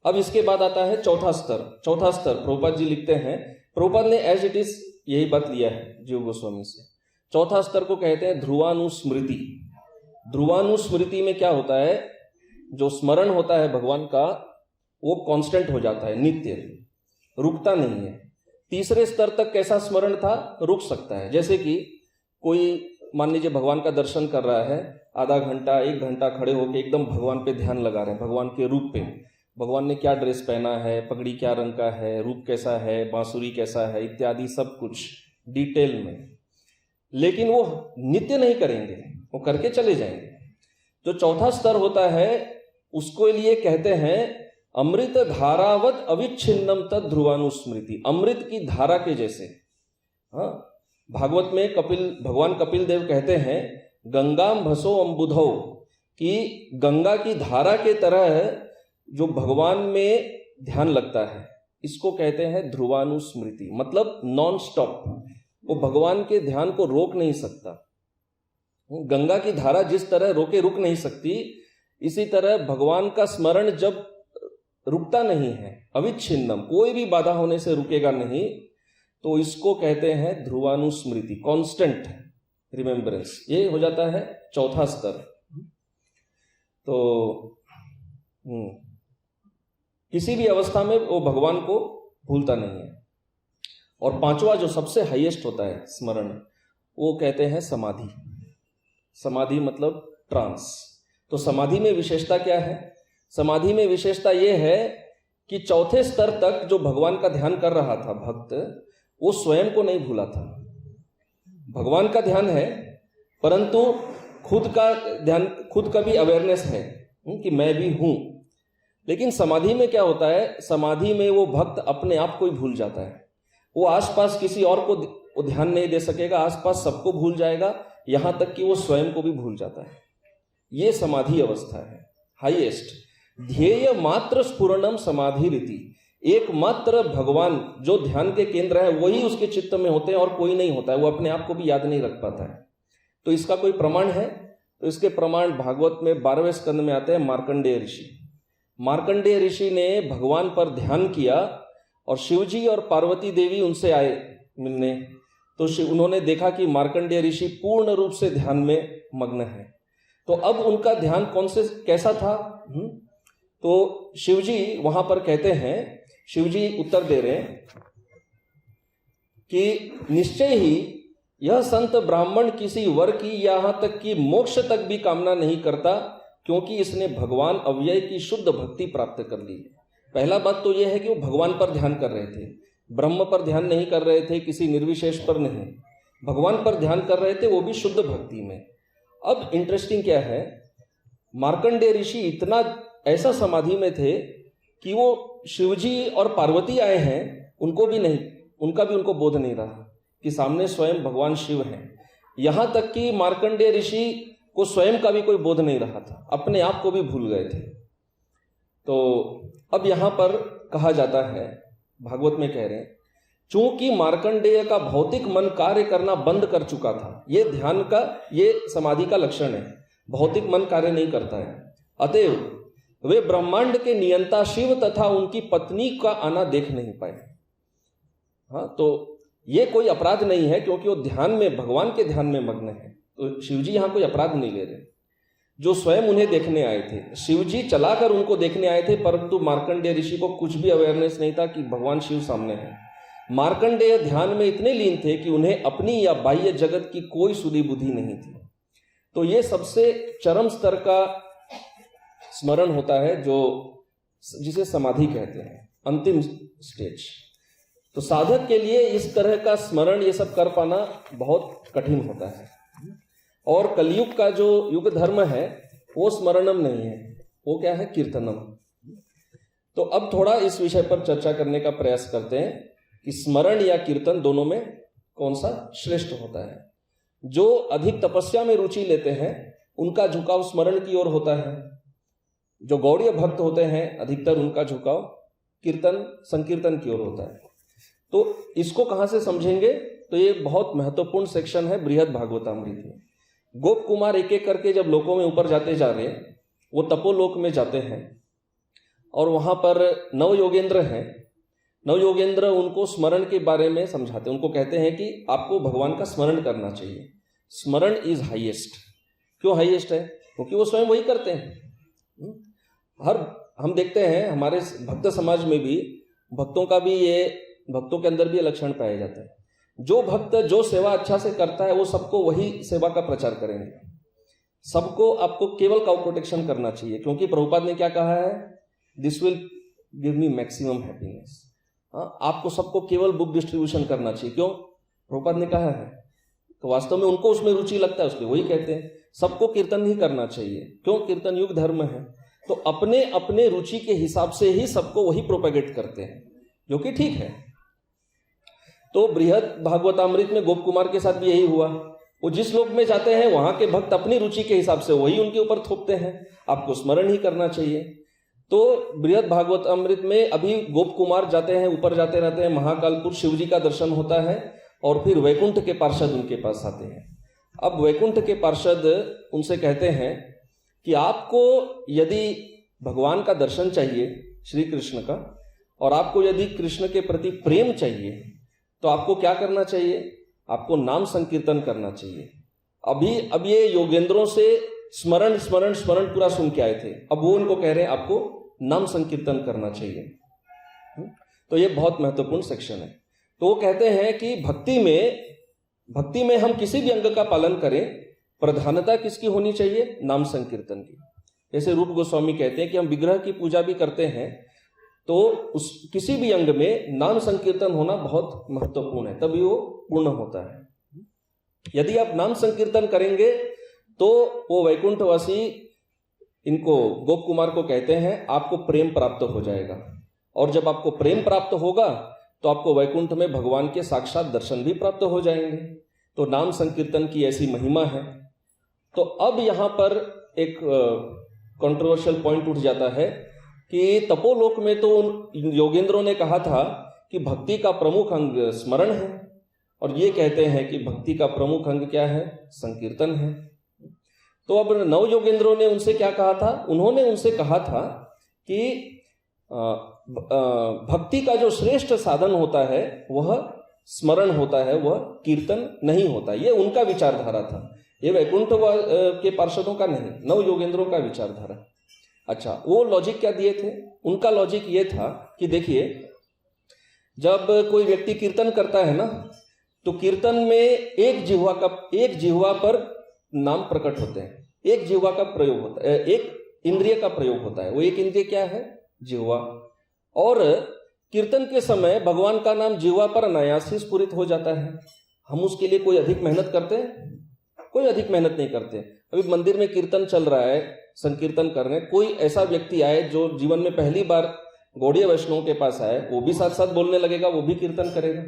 अब इसके बाद आता है चौथा स्तर। चौथा स्तर प्रभुपाद जी लिखते हैं, प्रभुपाद ने एज इट इज यही बात लिया है जीव गोस्वामी से। चौथा स्तर को कहते हैं ध्रुवानुस्मृति। ध्रुवानुस्मृति में क्या होता है? जो स्मरण होता है भगवान का वो कांस्टेंट हो जाता है, नित्य, रुकता नहीं है। तीसरे स्तर तक कैसा स्मरण था? रुक सकता है। जैसे कि कोई मान लीजिए भगवान का दर्शन कर रहा है, आधा घंटा 1 घंटा खड़े होकर एकदम भगवान पे ध्यान लगा रहे हैं, भगवान के रूप पे, भगवान ने क्या ड्रेस पहना है, पगड़ी क्या रंग का है, रूप कैसा है, बांसुरी कैसा है इत्यादि सब कुछ डिटेल में। लेकिन वो नित्य नहीं करेंगे, वो करके चले जाएंगे। जो चौथा स्तर होता है उसको लिए कहते हैं अमृत धारावत अविच्छिन्नम तद ध्रुवानुस्मृति, अमृत की धारा के जैसे। हाँ, भागवत में भगवान कपिल देव कहते हैं गंगाम भसो अम्बुधो, कि गंगा की धारा के तरह जो भगवान में ध्यान लगता है, इसको कहते हैं ध्रुवानुस्मृति। मतलब नॉन स्टॉप, वो भगवान के ध्यान को रोक नहीं सकता। गंगा की धारा जिस तरह रोके रुक नहीं सकती, इसी तरह भगवान का स्मरण जब रुकता नहीं है, अविच्छिन्नम, कोई भी बाधा होने से रुकेगा नहीं, तो इसको कहते हैं ध्रुवानुस्मृति, कांस्टेंट रिमेम्बरेंस। ये हो जाता है चौथा स्तर। तो किसी भी अवस्था में वो भगवान को भूलता नहीं है। और पांचवा जो सबसे हाईएस्ट होता है स्मरण, वो कहते हैं समाधि। समाधि मतलब ट्रांस। तो समाधि में विशेषता क्या है? समाधि में विशेषता यह है कि चौथे स्तर तक जो भगवान का ध्यान कर रहा था भक्त, वो स्वयं को नहीं भूला था। भगवान का ध्यान है, परंतु खुद का ध्यान, खुद का भी अवेयरनेस है कि मैं भी हूं। लेकिन समाधि में क्या होता है? समाधि में वो भक्त अपने आप को ही भूल जाता है। वो आसपास किसी और को ध्यान नहीं दे सकेगा, आसपास सबको भूल जाएगा, यहां तक कि वो स्वयं को भी भूल जाता है। ये समाधि अवस्था है हाईएस्ट। ध्येय मात्र स्फुरणम समाधि रीति, एकमात्र भगवान जो ध्यान के केंद्र है वही उसके चित्त में होते हैं और कोई नहीं होता है, वो अपने आप को भी याद नहीं रख पाता है। तो इसका कोई प्रमाण है? तो इसके प्रमाण भागवत में 12वें स्कंद में आते हैं। मार्कंडेय ऋषि, मार्कंडेय ऋषि ने भगवान पर ध्यान किया और शिवजी और पार्वती देवी उनसे आए मिलने। तो उन्होंने देखा कि मार्कंडेय ऋषि पूर्ण रूप से ध्यान में मग्न है। तो अब उनका ध्यान कैसा था? तो शिवजी वहां पर कहते हैं, शिवजी उत्तर दे रहे हैं कि निश्चय ही यह संत ब्राह्मण किसी वर की यहां तक कि मोक्ष तक भी कामना नहीं करता, क्योंकि इसने भगवान अव्यय की शुद्ध भक्ति प्राप्त कर ली है। पहला बात तो यह है कि वो भगवान पर ध्यान कर रहे थे, ब्रह्म पर ध्यान नहीं कर रहे थे, किसी निर्विशेष पर नहीं, भगवान पर ध्यान कर रहे थे, वो भी शुद्ध भक्ति में। अब इंटरेस्टिंग क्या है, मार्कंडेय ऋषि इतना ऐसा समाधि में थे कि वो शिवजी और पार्वती आए हैं, उनका भी उनको बोध नहीं रहा कि सामने स्वयं भगवान शिव हैं। यहां तक कि मार्कंडेय ऋषि को स्वयं का भी कोई बोध नहीं रहा था, अपने आप को भी भूल गए थे। तो अब यहां पर कहा जाता है, भागवत में कह रहे हैं, चूंकि मार्कंडेय का भौतिक मन कार्य करना बंद कर चुका था, ये ध्यान का, ये समाधि का लक्षण है, भौतिक मन कार्य नहीं करता है, अतएव वे ब्रह्मांड के नियंता शिव तथा उनकी पत्नी का आना देख नहीं पाए। हाँ, तो ये कोई अपराध नहीं है, क्योंकि वो ध्यान में, भगवान के ध्यान में मग्न है, तो शिवजी यहां कोई अपराध नहीं ले रहे। जो स्वयं उन्हें देखने आए थे, शिवजी चलाकर उनको देखने आए थे, परंतु मार्कंडेय ऋषि को कुछ भी अवेयरनेस नहीं था कि भगवान शिव सामने है। मार्कंडेय ध्यान में इतने लीन थे कि उन्हें अपनी या बाह्य जगत की कोई सुधि बुद्धि नहीं थी। तो ये सबसे चरम स्तर का स्मरण होता है, जो जिसे समाधि कहते हैं, अंतिम स्टेज। तो साधक के लिए इस तरह का स्मरण ये सब कर पाना बहुत कठिन होता है। और कलयुग का जो युग धर्म है वो स्मरणम नहीं है, वो क्या है, कीर्तनम। तो अब थोड़ा इस विषय पर चर्चा करने का प्रयास करते हैं कि स्मरण या कीर्तन दोनों में कौन सा श्रेष्ठ होता है। जो अधिक तपस्या में रुचि लेते हैं उनका झुकाव स्मरण की ओर होता है। जो गौड़ीय भक्त होते हैं अधिकतर उनका झुकाव कीर्तन संकीर्तन की ओर होता है। तो इसको कहां से समझेंगे, तो ये बहुत महत्वपूर्ण सेक्शन है बृहद भागवतामृत में। गोप कुमार एक एक करके जब लोकों में ऊपर जाते जा रहे हैं, वो तपोलोक में जाते हैं और वहां पर नव योगेंद्र हैं। नव योगेंद्र उनको स्मरण के बारे में समझाते हैं, उनको कहते हैं कि आपको भगवान का स्मरण करना चाहिए, स्मरण इज हाईएस्ट। क्यों हाईएस्ट है, क्योंकि वो स्वयं वही करते हैं। हम देखते हैं हमारे भक्त समाज में भी भक्तों का भी ये, भक्तों के अंदर भी ये लक्षण पाया जाता है। जो भक्त जो सेवा अच्छा से करता है वो सबको वही सेवा का प्रचार करेंगे। सबको आपको केवल काउ प्रोटेक्शन करना चाहिए, क्योंकि प्रभुपाद ने क्या कहा है, this will give me maximum happiness. आपको सबको केवल बुक डिस्ट्रीब्यूशन करना चाहिए। क्यों, प्रभुपाद ने कहा है, तो वास्तव में उनको उसमें रुचि लगता है, उसके वही कहते हैं सबको कीर्तन ही करना चाहिए। क्यों, कीर्तन युग धर्म है। तो अपने अपने रुचि के हिसाब से ही सबको वही प्रोपेगेट करते हैं, जो कि ठीक है। तो बृहद भागवतामृत में गोप कुमार के साथ भी यही हुआ। वो जिस लोक में जाते हैं वहां के भक्त अपनी रुचि के हिसाब से वही उनके ऊपर थोपते हैं, आपको स्मरण ही करना चाहिए। तो बृहद भागवतामृत में अभी गोप कुमार जाते हैं, ऊपर जाते रहते हैं, महाकालपुर शिव जी का दर्शन होता है और फिर वैकुंठ के पार्षद उनके पास आते हैं। अब वैकुंठ के पार्षद उनसे कहते हैं कि आपको यदि भगवान का दर्शन चाहिए श्री कृष्ण का, और आपको यदि कृष्ण के प्रति प्रेम चाहिए, तो आपको क्या करना चाहिए, आपको नाम संकीर्तन करना चाहिए। अब ये योगेंद्रों से स्मरण स्मरण स्मरण पूरा सुन के आए थे, अब वो उनको कह रहे हैं आपको नाम संकीर्तन करना चाहिए। तो ये बहुत महत्वपूर्ण सेक्शन है। तो वो कहते हैं कि भक्ति में हम किसी भी अंग का पालन करें, प्रधानता किसकी होनी चाहिए, नाम संकीर्तन की। जैसे रूप गोस्वामी कहते हैं कि हम विग्रह की पूजा भी करते हैं, तो उस किसी भी अंग में नाम संकीर्तन होना बहुत महत्वपूर्ण है, तभी वो पूर्ण होता है। यदि आप नाम संकीर्तन करेंगे तो वो वैकुंठवासी इनको गोप कुमार को कहते हैं आपको प्रेम प्राप्त हो जाएगा, और जब आपको प्रेम प्राप्त होगा तो आपको वैकुंठ में भगवान के साक्षात दर्शन भी प्राप्त हो जाएंगे। तो नाम संकीर्तन की ऐसी महिमा है। तो अब यहां पर एक कंट्रोवर्शियल पॉइंट उठ जाता है कि तपोलोक में तो योगेंद्रों ने कहा था कि भक्ति का प्रमुख अंग स्मरण है, और ये कहते हैं कि भक्ति का प्रमुख अंग क्या है, संकीर्तन है। तो अब नव योगेंद्रों ने उनसे क्या कहा था, उन्होंने उनसे कहा था कि भक्ति का जो श्रेष्ठ साधन होता है वह स्मरण होता है, वह कीर्तन नहीं होता। ये उनका विचारधारा था, ये वैकुंठ के पार्षदों का नहीं, नव योगेंद्रों का विचारधारा। अच्छा, वो लॉजिक क्या दिए थे, उनका लॉजिक ये था कि देखिए, जब कोई व्यक्ति कीर्तन करता है ना, तो कीर्तन में एक जिह्वा पर नाम प्रकट होते हैं, एक जिह्वा का प्रयोग होता है, एक इंद्रिय का प्रयोग होता है। वो एक इंद्रिय क्या है, जिह्वा। और कीर्तन के समय भगवान का नाम जीवा पर अनायास ही स्फुरित हो जाता है। हम उसके लिए कोई अधिक मेहनत करते हैं? कोई अधिक मेहनत नहीं करते। अभी मंदिर में कीर्तन चल रहा है, संकीर्तन कर रहे हैं, कोई ऐसा व्यक्ति आए जो जीवन में पहली बार गौड़ीय वैष्णव के पास आए, वो भी साथ साथ बोलने लगेगा, वो भी कीर्तन करेगा।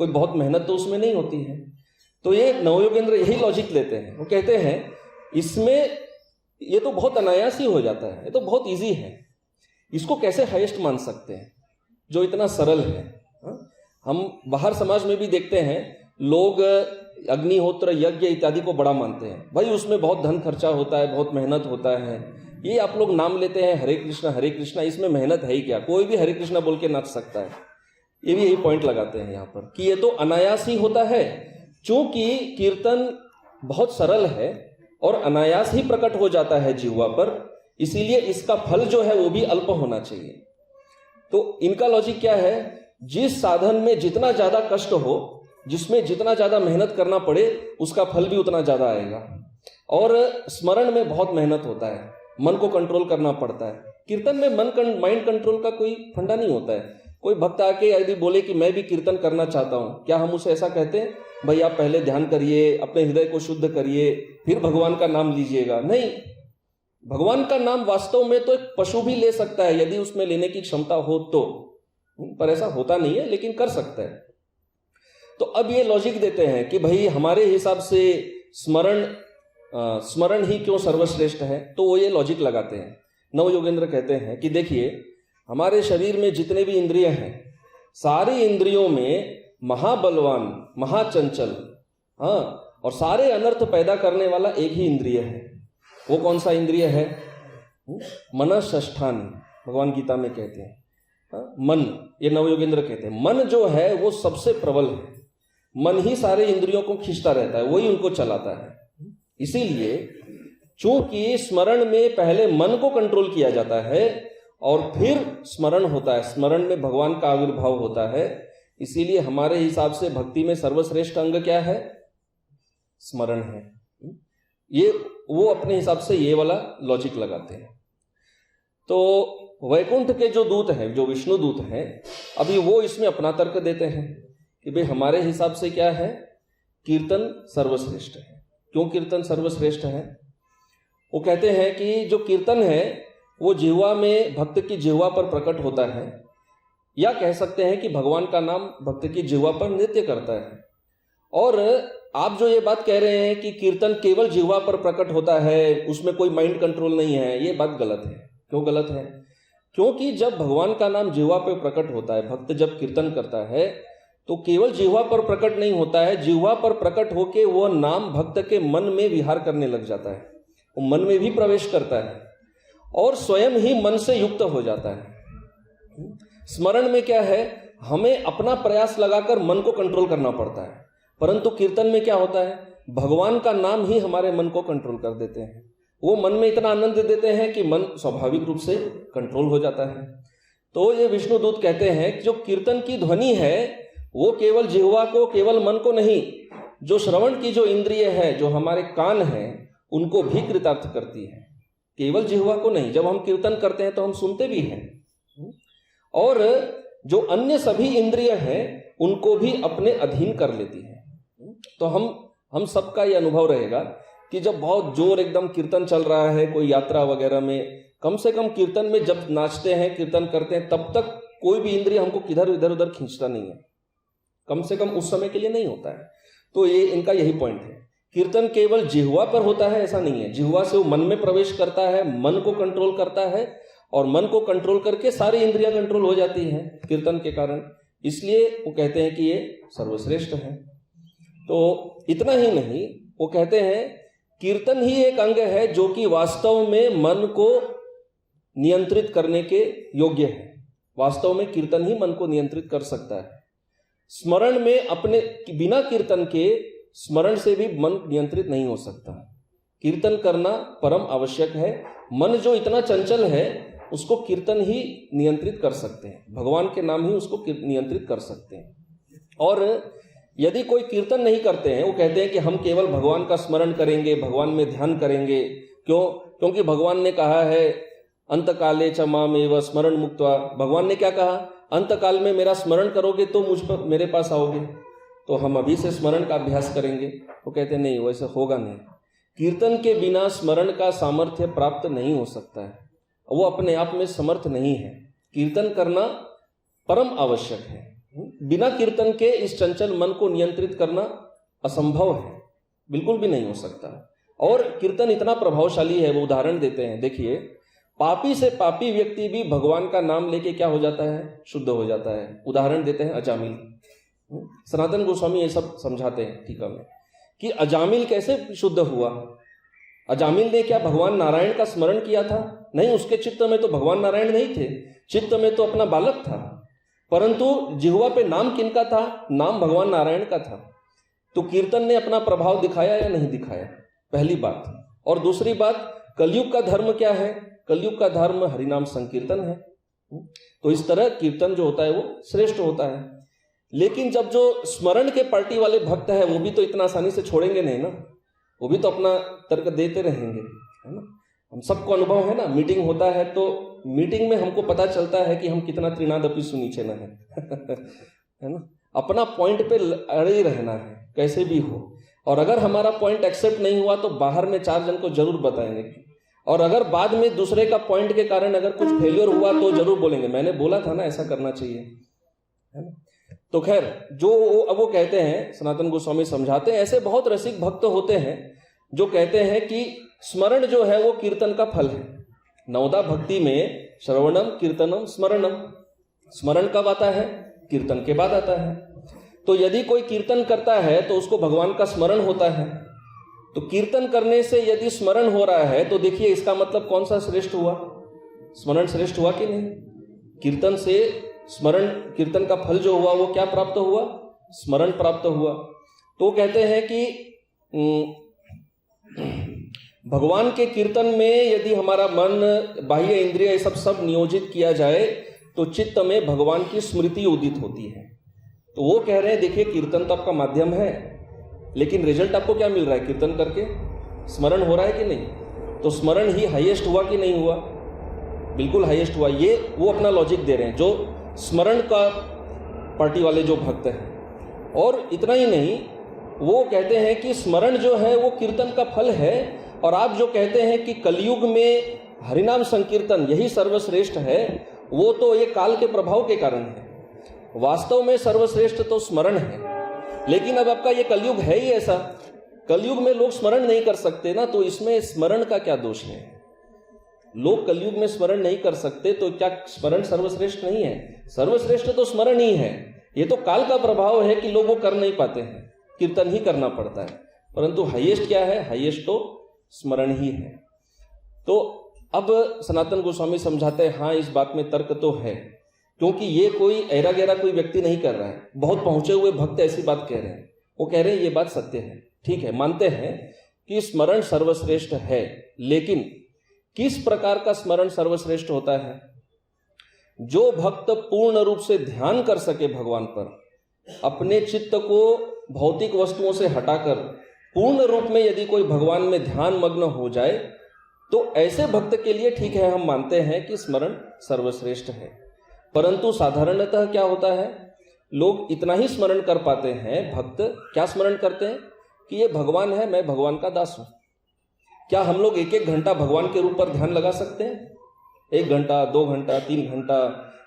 कोई बहुत मेहनत तो उसमें नहीं होती है। तो ये नवयोगेंद्र यही लॉजिक लेते हैं। वो कहते हैं इसमें ये तो बहुत अनायास ही हो जाता है, ये तो बहुत इजी है, इसको कैसे हाईएस्ट मान सकते हैं जो इतना सरल है। हम बाहर समाज में भी देखते हैं, लोग अग्निहोत्र यज्ञ इत्यादि को बड़ा मानते हैं। भाई उसमें बहुत धन खर्चा होता है, बहुत मेहनत होता है। ये आप लोग नाम लेते हैं हरे कृष्णा, इसमें मेहनत है ही क्या? कोई भी हरे कृष्णा बोल के नाच सकता है। ये भी यही पॉइंट लगाते हैं यहाँ पर कि ये तो अनायास ही होता है। चूंकि कीर्तन बहुत सरल है और अनायास ही प्रकट हो जाता है जिह्वा पर, इसीलिए इसका फल जो है वो भी अल्प होना चाहिए। तो इनका लॉजिक क्या है? जिस साधन में जितना ज्यादा कष्ट हो, जिसमें जितना ज्यादा मेहनत करना पड़े, उसका फल भी उतना ज्यादा आएगा। और स्मरण में बहुत मेहनत होता है, मन को कंट्रोल करना पड़ता है। कीर्तन में माइंड कंट्रोल का कोई फंडा नहीं होता है। कोई भक्त आके यदि बोले कि मैं भी कीर्तन करना चाहता हूं, क्या हम उसे ऐसा कहते हैं भाई आप पहले ध्यान करिए, अपने हृदय को शुद्ध करिए, फिर भगवान का नाम लीजिएगा? नहीं, भगवान का नाम वास्तव में तो एक पशु भी ले सकता है यदि उसमें लेने की क्षमता हो तो, पर ऐसा होता नहीं है, लेकिन कर सकता है। तो अब ये लॉजिक देते हैं कि भाई हमारे हिसाब से स्मरण ही क्यों सर्वश्रेष्ठ है। तो वो ये लॉजिक लगाते हैं। नवयोगेंद्र कहते हैं कि देखिए, हमारे शरीर में जितने भी इंद्रिय हैं, सारी इंद्रियों में महाबलवान, महाचंचल, और सारे अनर्थ पैदा करने वाला एक ही इंद्रिय है। वो कौन सा इंद्रिय है? मनःषष्ठानि, भगवान गीता में कहते हैं। मन, ये नवयोगेंद्र कहते हैं, मन जो है वो सबसे प्रबल है। मन ही सारे इंद्रियों को खींचता रहता है, वही उनको चलाता है। इसीलिए चूंकि स्मरण में पहले मन को कंट्रोल किया जाता है और फिर स्मरण होता है, स्मरण में भगवान का आविर्भाव होता है, इसीलिए हमारे हिसाब से भक्ति में सर्वश्रेष्ठ अंग क्या है? स्मरण है। ये वो अपने हिसाब से ये वाला लॉजिक लगाते हैं। तो वैकुंठ के जो दूत हैं, जो विष्णु दूत हैं, अभी वो इसमें अपना तर्क देते हैं कि भाई हमारे हिसाब से क्या है? कीर्तन सर्वश्रेष्ठ है। क्यों कीर्तन सर्वश्रेष्ठ है? वो कहते हैं कि जो कीर्तन है वो जिह्वा में, भक्त की जिह्वा पर प्रकट होता है, या कह सकते हैं कि भगवान का नाम भक्त की जिह्वा पर नृत्य करता है। और आप जो ये बात कह रहे हैं कि कीर्तन केवल जिह्वा पर प्रकट होता है, उसमें कोई माइंड कंट्रोल नहीं है, ये बात गलत है। क्यों गलत है? क्योंकि जब भगवान का नाम जिह्वा पर प्रकट होता है, भक्त जब कीर्तन करता है, तो केवल जिह्वा पर प्रकट नहीं होता है, जिह्वा पर प्रकट होके वो नाम भक्त के मन में विहार करने लग जाता है, वो मन में भी प्रवेश करता है और स्वयं ही मन से युक्त हो जाता है। स्मरण में क्या है? हमें अपना प्रयास लगाकर मन को कंट्रोल करना पड़ता है, परंतु कीर्तन में क्या होता है? भगवान का नाम ही हमारे मन को कंट्रोल कर देते हैं। वो मन में इतना आनंद देते हैं कि मन स्वाभाविक रूप से कंट्रोल हो जाता है। तो ये विष्णुदूत कहते हैं कि जो कीर्तन की ध्वनि है वो केवल जिह्वा को, केवल मन को नहीं, जो श्रवण की जो इंद्रिय है, जो हमारे कान हैं, उनको भी कृतार्थ करती है, केवल जिह्वा को नहीं। जब हम कीर्तन करते हैं तो हम सुनते भी हैं, और जो अन्य सभी इंद्रिय हैं उनको भी अपने अधीन कर लेती है। तो हम सबका ये अनुभव रहेगा कि जब बहुत जोर एकदम कीर्तन चल रहा है, कोई यात्रा वगैरह में, कम से कम कीर्तन में जब नाचते हैं, कीर्तन करते हैं, तब तक कोई भी इंद्रिय हमको किधर इधर उधर खींचता नहीं है, कम से कम उस समय के लिए नहीं होता है। तो ये इनका यही पॉइंट है। कीर्तन केवल जिह्वा पर होता है ऐसा नहीं है, जिह्वा से वो मन में प्रवेश करता है, मन को कंट्रोल करता है, और मन को कंट्रोल करके सारी इंद्रियां कंट्रोल हो जाती हैं कीर्तन के कारण। इसलिए वो कहते हैं कि ये सर्वश्रेष्ठ है। तो इतना ही नहीं, वो कहते हैं कीर्तन ही एक अंग है जो कि वास्तव में मन को नियंत्रित करने के योग्य है। वास्तव में कीर्तन ही मन को नियंत्रित कर सकता है। स्मरण में अपने बिना कीर्तन के स्मरण से भी मन नियंत्रित नहीं हो सकता। कीर्तन करना परम आवश्यक है। मन जो इतना चंचल है उसको कीर्तन ही नियंत्रित कर सकते हैं, भगवान के नाम ही उसको नियंत्रित कर सकते हैं। और यदि कोई कीर्तन नहीं करते हैं, वो कहते हैं कि हम केवल भगवान का स्मरण करेंगे, भगवान में ध्यान करेंगे। क्यों? क्योंकि भगवान ने कहा है अंतकाले च मामेव स्मरण मुक्त्वा, भगवान ने क्या कहा, अंतकाल में मेरा स्मरण करोगे तो मुझ पर मेरे पास आओगे, तो हम अभी से स्मरण का अभ्यास करेंगे। तो कहते नहीं, वैसे होगा नहीं। कीर्तन के बिना स्मरण का सामर्थ्य प्राप्त नहीं हो सकता है, वो अपने आप में समर्थ नहीं है। कीर्तन करना परम आवश्यक है। बिना कीर्तन के इस चंचल मन को नियंत्रित करना असंभव है, बिल्कुल भी नहीं हो सकता। और कीर्तन इतना प्रभावशाली है, वो उदाहरण देते हैं। देखिए, पापी से पापी व्यक्ति भी भगवान का नाम लेके क्या हो जाता है, शुद्ध हो जाता है। उदाहरण देते हैं अजामिल। सनातन गोस्वामी ये सब समझाते हैं टीका में कि अजामिल कैसे शुद्ध हुआ। अजामिल ने क्या भगवान नारायण का स्मरण किया था? नहीं, उसके चित्त में तो भगवान नारायण नहीं थे, चित्त में तो अपना बालक था, परंतु जिह्वा पे नाम किनका था? नाम भगवान नारायण का था। तो कीर्तन ने अपना प्रभाव दिखाया या नहीं दिखाया? पहली बात। और दूसरी बात, कलयुग का धर्म क्या है? कलयुग का धर्म हरिनाम संकीर्तन है। तो इस तरह कीर्तन जो होता है वो श्रेष्ठ होता है। लेकिन जब जो स्मरण के पार्टी वाले भक्त है, वो भी तो इतना आसानी से छोड़ेंगे नहीं ना, वो भी तो अपना तर्क देते रहेंगे, है ना। हम सबको अनुभव है ना, मीटिंग होता है तो मीटिंग में हमको पता चलता है कि हम कितना त्रिनादपि सुनीचेन है है ना। अपना पॉइंट पे अड़े ही रहना है कैसे भी हो, और अगर हमारा पॉइंट एक्सेप्ट नहीं हुआ तो बाहर में 4 जन को जरूर बताएंगे, और अगर बाद में दूसरे का पॉइंट के कारण अगर कुछ फेलियर हुआ तो जरूर बोलेंगे, मैंने बोला था ना ऐसा करना चाहिए, है ना। तो खैर, जो अब वो कहते हैं, सनातन गोस्वामी समझाते हैं, ऐसे बहुत रसिक भक्त होते हैं जो कहते हैं कि स्मरण जो है वो कीर्तन का फल है। नवदा भक्ति में श्रवणम कीर्तनम स्मरणम, स्मरण कब आता है? कीर्तन के बाद आता है। तो यदि कोई कीर्तन करता है तो उसको भगवान का स्मरण होता है। तो कीर्तन करने से यदि स्मरण हो रहा है तो देखिए इसका मतलब कौन सा श्रेष्ठ हुआ? स्मरण श्रेष्ठ हुआ कि नहीं? कीर्तन से स्मरण, कीर्तन का फल जो हुआ वो क्या प्राप्त हुआ? स्मरण प्राप्त हुआ। तो कहते हैं कि भगवान के कीर्तन में यदि हमारा मन, बाह्य इंद्रिय, ये सब नियोजित किया जाए तो चित्त में भगवान की स्मृति उदित होती है। तो वो कह रहे हैं देखिए, कीर्तन तो आपका माध्यम है, लेकिन रिजल्ट आपको क्या मिल रहा है कीर्तन करके? स्मरण हो रहा है कि नहीं? तो स्मरण ही हाईएस्ट हुआ कि नहीं हुआ? बिल्कुल हाईएस्ट हुआ। ये वो अपना लॉजिक दे रहे हैं जो स्मरण का पार्टी वाले जो भक्त हैं। और इतना ही नहीं, वो कहते हैं कि स्मरण जो है वो कीर्तन का फल है। और आप जो कहते हैं कि कलयुग में हरिनाम संकीर्तन यही सर्वश्रेष्ठ है, वो तो ये काल के प्रभाव के कारण है। वास्तव में सर्वश्रेष्ठ तो स्मरण है, लेकिन अब आपका ये कलयुग है ही ऐसा, कलयुग में लोग स्मरण नहीं कर सकते ना, तो इसमें स्मरण का क्या दोष है? लोग कलयुग में स्मरण नहीं कर सकते तो क्या स्मरण सर्वश्रेष्ठ नहीं है? सर्वश्रेष्ठ तो स्मरण ही है। ये तो काल का प्रभाव है कि लोग वो कर नहीं पाते हैं, कीर्तन ही करना पड़ता है। परंतु हाईएस्ट क्या है? हाईएस्ट तो स्मरण ही है। तो अब सनातन गोस्वामी समझाते हैं, हाँ इस बात में तर्क तो है, क्योंकि ये कोई ऐरा गैरा कोई व्यक्ति नहीं कर रहा है, बहुत पहुंचे हुए भक्त ऐसी बात कह रहे हैं। वो कह रहे हैं ये बात सत्य है, ठीक है, मानते हैं कि स्मरण सर्वश्रेष्ठ है, लेकिन किस प्रकार का स्मरण सर्वश्रेष्ठ होता है? जो भक्त पूर्ण रूप से ध्यान कर सके भगवान पर, अपने चित्त को भौतिक वस्तुओं से हटाकर पूर्ण रूप में यदि कोई भगवान में ध्यान मग्न हो जाए, तो ऐसे भक्त के लिए ठीक है, हम मानते हैं कि स्मरण सर्वश्रेष्ठ है। परंतु साधारणतः क्या होता है, लोग इतना ही स्मरण कर पाते हैं। भक्त क्या स्मरण करते हैं कि ये भगवान है, मैं भगवान का दास हूं। क्या हम लोग 1-1 घंटा भगवान के रूप पर ध्यान लगा सकते हैं? 1 घंटा, 2 घंटा, 3 घंटा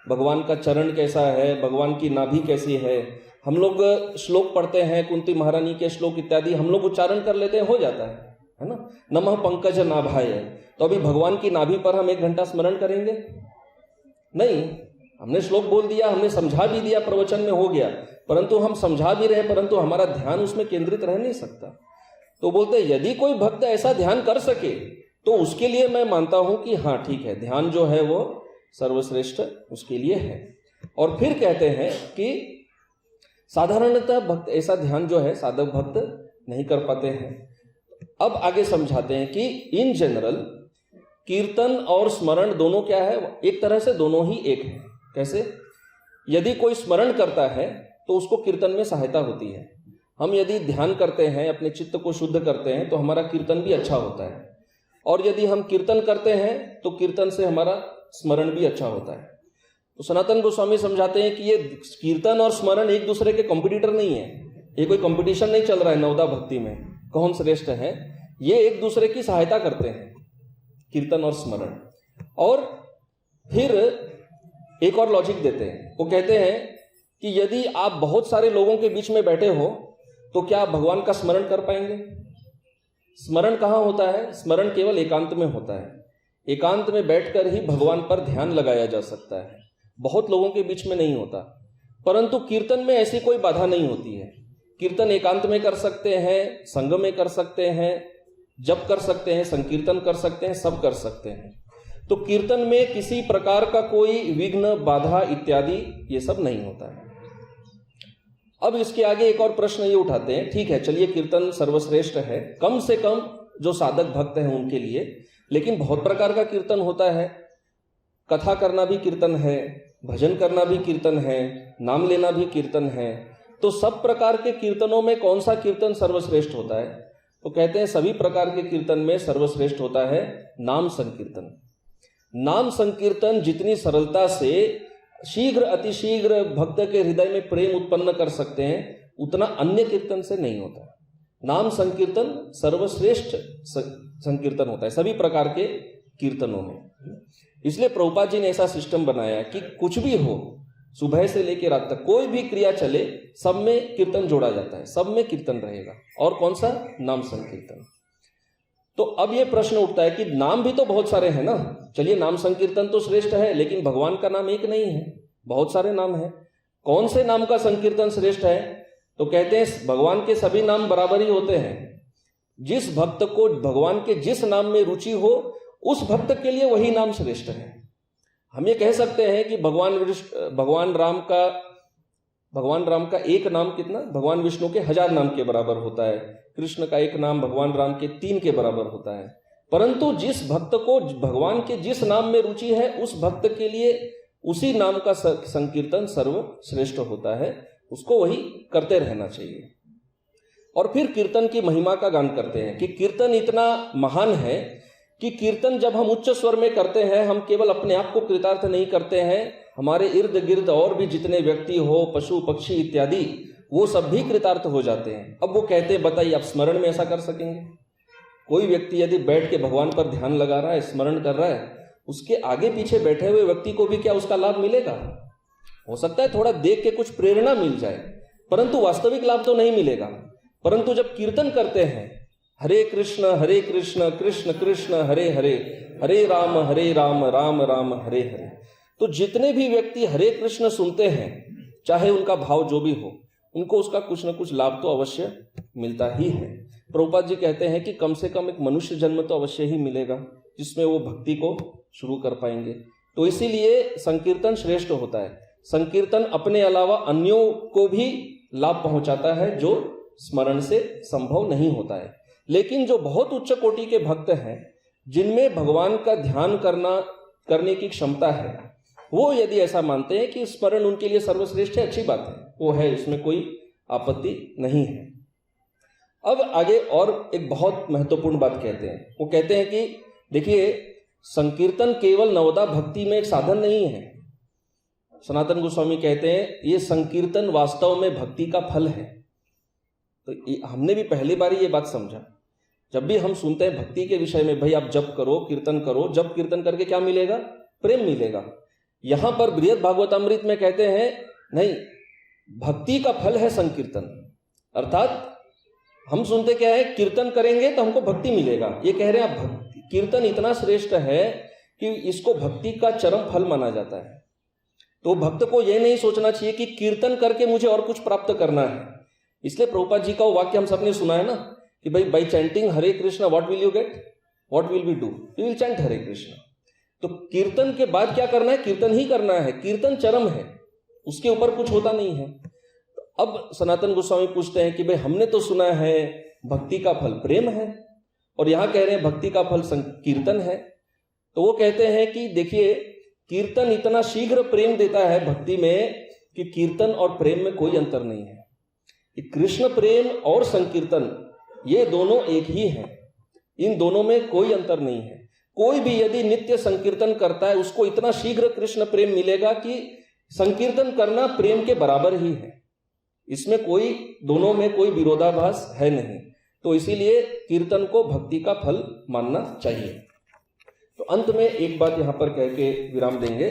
भगवान का चरण कैसा है, भगवान की नाभि कैसी है, हम लोग श्लोक पढ़ते हैं, कुंती महारानी के श्लोक इत्यादि हम लोग उच्चारण कर लेते हैं, हो जाता है ना। नमः पंकज नाभाय, तो अभी भगवान की नाभि पर हम 1 घंटा स्मरण करेंगे? नहीं, हमने श्लोक बोल दिया, हमने समझा भी दिया, प्रवचन में हो गया, परंतु हम समझा भी रहे, परंतु हमारा ध्यान उसमें केंद्रित रह नहीं सकता। तो बोलते यदि कोई भक्त ऐसा ध्यान कर सके तो उसके लिए मैं मानता हूं कि हाँ ठीक है, ध्यान जो है वो सर्वश्रेष्ठ उसके लिए है। और फिर कहते हैं कि साधारणतः भक्त ऐसा ध्यान जो है साधक भक्त नहीं कर पाते हैं। अब आगे समझाते हैं कि इन जनरल कीर्तन और स्मरण दोनों क्या है? एक तरह से दोनों ही एक है। कैसे? यदि कोई स्मरण करता है तो उसको कीर्तन में सहायता होती है। हम यदि ध्यान करते हैं, अपने चित्त को शुद्ध करते हैं, तो हमारा कीर्तन भी अच्छा होता है। और यदि हम कीर्तन करते हैं तो कीर्तन से हमारा स्मरण भी अच्छा होता है। तो सनातन गोस्वामी समझाते हैं कि ये कीर्तन और स्मरण एक दूसरे के कॉम्पिटिटर नहीं है, ये कोई कंपटीशन नहीं चल रहा है नवदा भक्ति में कौन श्रेष्ठ है, ये एक दूसरे की सहायता करते हैं कीर्तन और स्मरण। और फिर एक और लॉजिक देते हैं, वो कहते हैं कि यदि आप बहुत सारे लोगों के बीच में बैठे हो तो क्या आप भगवान का स्मरण कर पाएंगे? स्मरण कहाँ होता है? स्मरण केवल एकांत में होता है, एकांत में बैठकर ही भगवान पर ध्यान लगाया जा सकता है, बहुत लोगों के बीच में नहीं होता। परंतु कीर्तन में ऐसी कोई बाधा नहीं होती है। कीर्तन एकांत में कर सकते हैं, संग में कर सकते हैं, जप कर सकते हैं, संकीर्तन कर सकते हैं, सब कर सकते हैं। तो कीर्तन में किसी प्रकार का कोई विघ्न, बाधा इत्यादि ये सब नहीं होता है। अब इसके आगे एक और प्रश्न ये उठाते हैं, ठीक है चलिए कीर्तन सर्वश्रेष्ठ है कम से कम जो साधक भक्त हैं उनके लिए, लेकिन बहुत प्रकार का कीर्तन होता है, कथा करना भी कीर्तन है, भजन करना भी कीर्तन है, नाम लेना भी कीर्तन है। तो सब प्रकार के कीर्तनों में कौन सा कीर्तन सर्वश्रेष्ठ होता है? तो कहते हैं सभी प्रकार के कीर्तन में सर्वश्रेष्ठ होता है नाम संकीर्तन। नाम संकीर्तन जितनी सरलता से शीघ्र अतिशीघ्र भक्त के हृदय में प्रेम उत्पन्न कर सकते हैं, उतना अन्य कीर्तन से नहीं होता। नाम संकीर्तन सर्वश्रेष्ठ संकीर्तन होता है सभी प्रकार के कीर्तनों में। इसलिए प्रभुपाद जी ने ऐसा सिस्टम बनाया कि कुछ भी हो, सुबह से लेकर रात तक कोई भी क्रिया चले, सब में कीर्तन जोड़ा जाता है, सब में कीर्तन रहेगा। और कौन सा? नाम संकीर्तन। तो अब ये प्रश्न उठता है कि नाम भी तो बहुत सारे हैं ना, चलिए नाम संकीर्तन तो श्रेष्ठ है, लेकिन भगवान का नाम एक नहीं है, बहुत सारे नाम हैं। कौन से नाम का संकीर्तन श्रेष्ठ है? तो कहते हैं भगवान के सभी नाम बराबर ही होते हैं। जिस भक्त को भगवान के जिस नाम में रुचि हो, उस भक्त के लिए वही नाम श्रेष्ठ है। हम ये कह सकते हैं कि भगवान राम का एक नाम कितना? भगवान विष्णु के 1000 नाम के बराबर होता है। कृष्ण का एक नाम भगवान राम के 3 के बराबर होता है। परंतु जिस भक्त को भगवान के जिस नाम में रुचि है, उस भक्त के लिए उसी नाम का संकीर्तन सर्वश्रेष्ठ होता है, उसको वही करते रहना चाहिए। और फिर कीर्तन की महिमा का गान करते हैं कि कीर्तन इतना महान है कि कीर्तन जब हम उच्च स्वर में करते हैं, हम केवल अपने आप को कृतार्थ नहीं करते हैं, हमारे इर्द गिर्द और भी जितने व्यक्ति हो, पशु पक्षी इत्यादि, वो सब भी कृतार्थ हो जाते हैं। अब वो कहते हैं बताइए आप स्मरण में ऐसा कर सकेंगे? कोई व्यक्ति यदि बैठ के भगवान पर ध्यान लगा रहा है, स्मरण कर रहा है, उसके आगे पीछे बैठे हुए व्यक्ति को भी क्या उसका लाभ मिलेगा? हो सकता है थोड़ा देख के कुछ प्रेरणा मिल जाए, परंतु वास्तविक लाभ तो नहीं मिलेगा। परंतु जब कीर्तन करते हैं हरे कृष्ण कृष्ण कृष्ण हरे हरे, हरे राम राम राम हरे हरे, तो जितने भी व्यक्ति हरे कृष्ण सुनते हैं, चाहे उनका भाव जो भी हो, उनको उसका कुछ न कुछ लाभ तो अवश्य मिलता ही है। प्रभुपाद जी कहते हैं कि कम से कम एक मनुष्य जन्म तो अवश्य ही मिलेगा जिसमें वो भक्ति को शुरू कर पाएंगे। तो इसीलिए संकीर्तन श्रेष्ठ होता है। संकीर्तन अपने अलावा अन्यों को भी लाभ पहुंचाता है जो स्मरण से संभव नहीं होता है। लेकिन जो बहुत उच्च कोटि के भक्त हैं, जिनमें भगवान का ध्यान करने की क्षमता है, वो यदि ऐसा मानते हैं कि स्मरण उनके लिए सर्वश्रेष्ठ है, अच्छी बात है, वो है, इसमें कोई आपत्ति नहीं है। अब आगे और एक बहुत महत्वपूर्ण बात कहते हैं। वो कहते हैं कि देखिए, संकीर्तन केवल नवदा भक्ति में एक साधन नहीं है। सनातन गोस्वामी कहते हैं ये संकीर्तन वास्तव में भक्ति का फल है। तो हमने भी पहली बार ये बात समझा। जब भी हम सुनते हैं भक्ति के विषय में, भाई आप जप करो, कीर्तन करो, जप कीर्तन करके क्या मिलेगा? प्रेम मिलेगा। यहां पर बृहद भागवतामृत में कहते हैं नहीं, भक्ति का फल है संकीर्तन। अर्थात हम सुनते क्या है, कीर्तन करेंगे तो हमको भक्ति मिलेगा। ये कह रहे हैं कीर्तन इतना श्रेष्ठ है कि इसको भक्ति का चरम फल माना जाता है। तो भक्त को यह नहीं सोचना चाहिए कि कीर्तन करके मुझे और कुछ प्राप्त करना है। इसलिए प्रभुपाद जी का वो वाक्य हम सबने सुना है ना कि भाई by chanting Hare Krishna what will you get, what will we do, we will chant Hare Krishna. तो कीर्तन के बाद क्या करना है? कीर्तन ही करना है। कीर्तन चरम है, उसके ऊपर कुछ होता नहीं है। तो अब सनातन गोस्वामी पूछते हैं कि भाई हमने तो सुना है भक्ति का फल प्रेम है, और यहां कह रहे हैं भक्ति का फल कीर्तन है। तो वो कहते हैं कि देखिए, कीर्तन इतना शीघ्र प्रेम देता है भक्ति में कि कीर्तन और प्रेम में कोई अंतर नहीं है। कृष्ण प्रेम और संकीर्तन ये दोनों एक ही हैं। इन दोनों में कोई अंतर नहीं है। कोई भी यदि नित्य संकीर्तन करता है उसको इतना शीघ्र कृष्ण प्रेम मिलेगा कि संकीर्तन करना प्रेम के बराबर ही है। इसमें कोई, दोनों में कोई विरोधाभास है नहीं। तो इसीलिए कीर्तन को भक्ति का फल मानना चाहिए। तो अंत में एक बात यहां पर कह के विराम देंगे।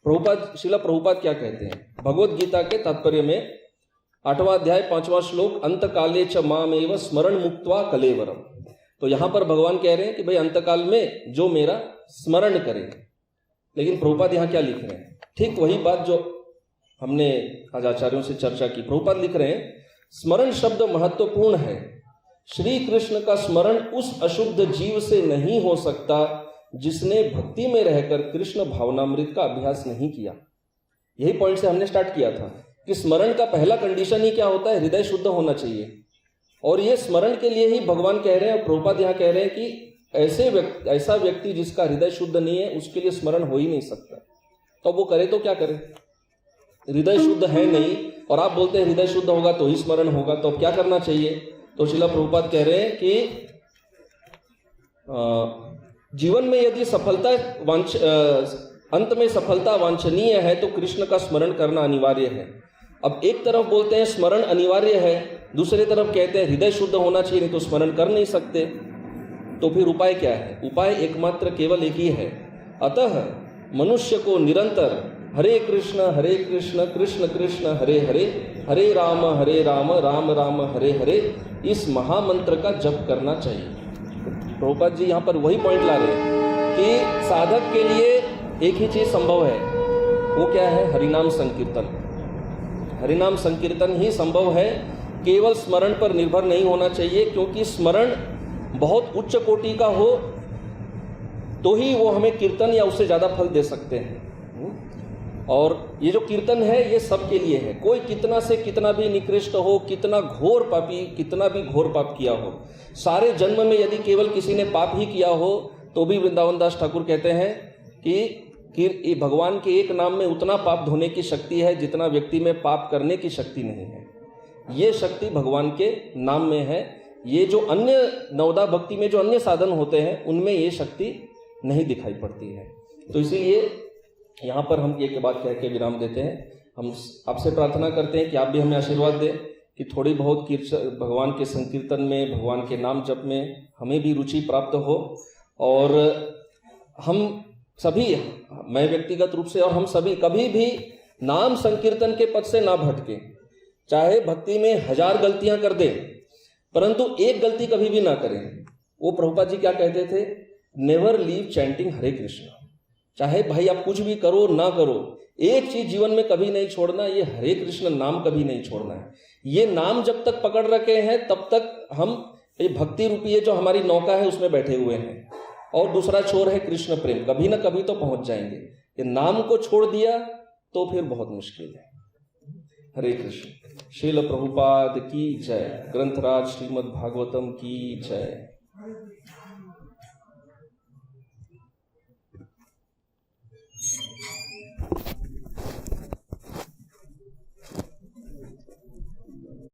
प्रभुपाद, श्रील प्रभुपाद क्या कहते हैं भगवत गीता के तात्पर्य में, 8वां अध्याय 5वां श्लोक, अंतकाले च मामेव स्मरण मुक्त्वा कलेवरम। तो यहां पर भगवान कह रहे हैं कि भाई अंतकाल में जो मेरा स्मरण करे। लेकिन प्रभुपाद यहां क्या लिख रहे हैं? ठीक वही बात जो हमने आज आचार्यों से चर्चा की। प्रभुपाद लिख रहे हैं, स्मरण शब्द महत्वपूर्ण है। श्री कृष्ण का स्मरण उस अशुद्ध जीव से नहीं हो सकता जिसने भक्ति में रहकर कृष्ण भावनामृत का अभ्यास नहीं किया। यही पॉइंट से हमने स्टार्ट किया था कि स्मरण का पहला कंडीशन ही क्या होता है? हृदय शुद्ध होना चाहिए। और ये स्मरण के लिए ही भगवान कह रहे हैं, और प्रभुपाद यहाँ कह रहे हैं कि ऐसा व्यक्ति जिसका हृदय शुद्ध नहीं है उसके लिए स्मरण हो ही नहीं सकता। तो वो करे तो क्या करे? हृदय शुद्ध है नहीं, और आप बोलते हैं हृदय शुद्ध होगा तो ही स्मरण होगा, तो अब क्या करना चाहिए? तो श्रील प्रभुपाद कह रहे हैं कि जीवन में यदि अंत में सफलता वांछनीय है तो कृष्ण का स्मरण करना अनिवार्य है। अब एक तरफ बोलते हैं स्मरण अनिवार्य है, दूसरी तरफ कहते हैं हृदय शुद्ध होना चाहिए, नहीं तो स्मरण कर नहीं सकते। तो फिर उपाय क्या है? उपाय एकमात्र केवल एक ही है। अतः मनुष्य को निरंतर हरे कृष्ण कृष्ण कृष्ण हरे हरे, हरे राम राम राम हरे हरे, इस महामंत्र का जप करना चाहिए। प्रभुपाद जी यहाँ पर वही पॉइंट ला रहे हैं कि साधक के लिए एक ही चीज संभव है, वो क्या है? हरिनाम संकीर्तन। हरिनाम संकीर्तन ही संभव है, केवल स्मरण पर निर्भर नहीं होना चाहिए, क्योंकि स्मरण बहुत उच्च कोटि का हो तो ही वो हमें कीर्तन या उससे ज्यादा फल दे सकते हैं। और ये जो कीर्तन है ये सबके लिए है। कोई कितना से कितना भी निकृष्ट हो, कितना घोर पापी, कितना भी घोर पाप किया हो, सारे जन्म में यदि केवल किसी ने पाप ही किया हो तो भी वृंदावन दास ठाकुर कहते हैं कि भगवान के एक नाम में उतना पाप धोने की शक्ति है जितना व्यक्ति में पाप करने की शक्ति नहीं है। ये शक्ति भगवान के नाम में है। ये जो अन्य नवदा भक्ति में जो अन्य साधन होते हैं उनमें ये शक्ति नहीं दिखाई पड़ती है। तो इसीलिए यहाँ पर हम एक बात कह के विराम देते हैं। हम आपसे प्रार्थना करते हैं कि आप भी हमें आशीर्वाद दें कि थोड़ी बहुत भगवान के संकीर्तन में, भगवान के नाम जप में हमें भी रुचि प्राप्त हो, और हम सभी, मैं व्यक्तिगत रूप से और हम सभी, कभी भी नाम संकीर्तन के पथ से ना भटके। चाहे भक्ति में 1000 गलतियां कर दें, परंतु एक गलती कभी भी ना करें। वो प्रभुपाद जी क्या कहते थे? Never leave chanting Hare Krishna. चाहे भाई आप कुछ भी करो ना करो, एक चीज जीवन में कभी नहीं छोड़ना, ये हरे कृष्ण नाम कभी नहीं छोड़ना है। ये नाम जब तक पकड़ रखे हैं तब तक हम ये भक्ति रूपी जो हमारी नौका है उसमें बैठे हुए हैं, और दूसरा छोर है कृष्ण प्रेम। कभी ना कभी तो पहुंच जाएंगे। ये नाम को छोड़ दिया तो फिर बहुत मुश्किल है। हरे कृष्ण। श्रील प्रभुपाद की जय। ग्रंथराज श्रीमद् भागवतम की जय।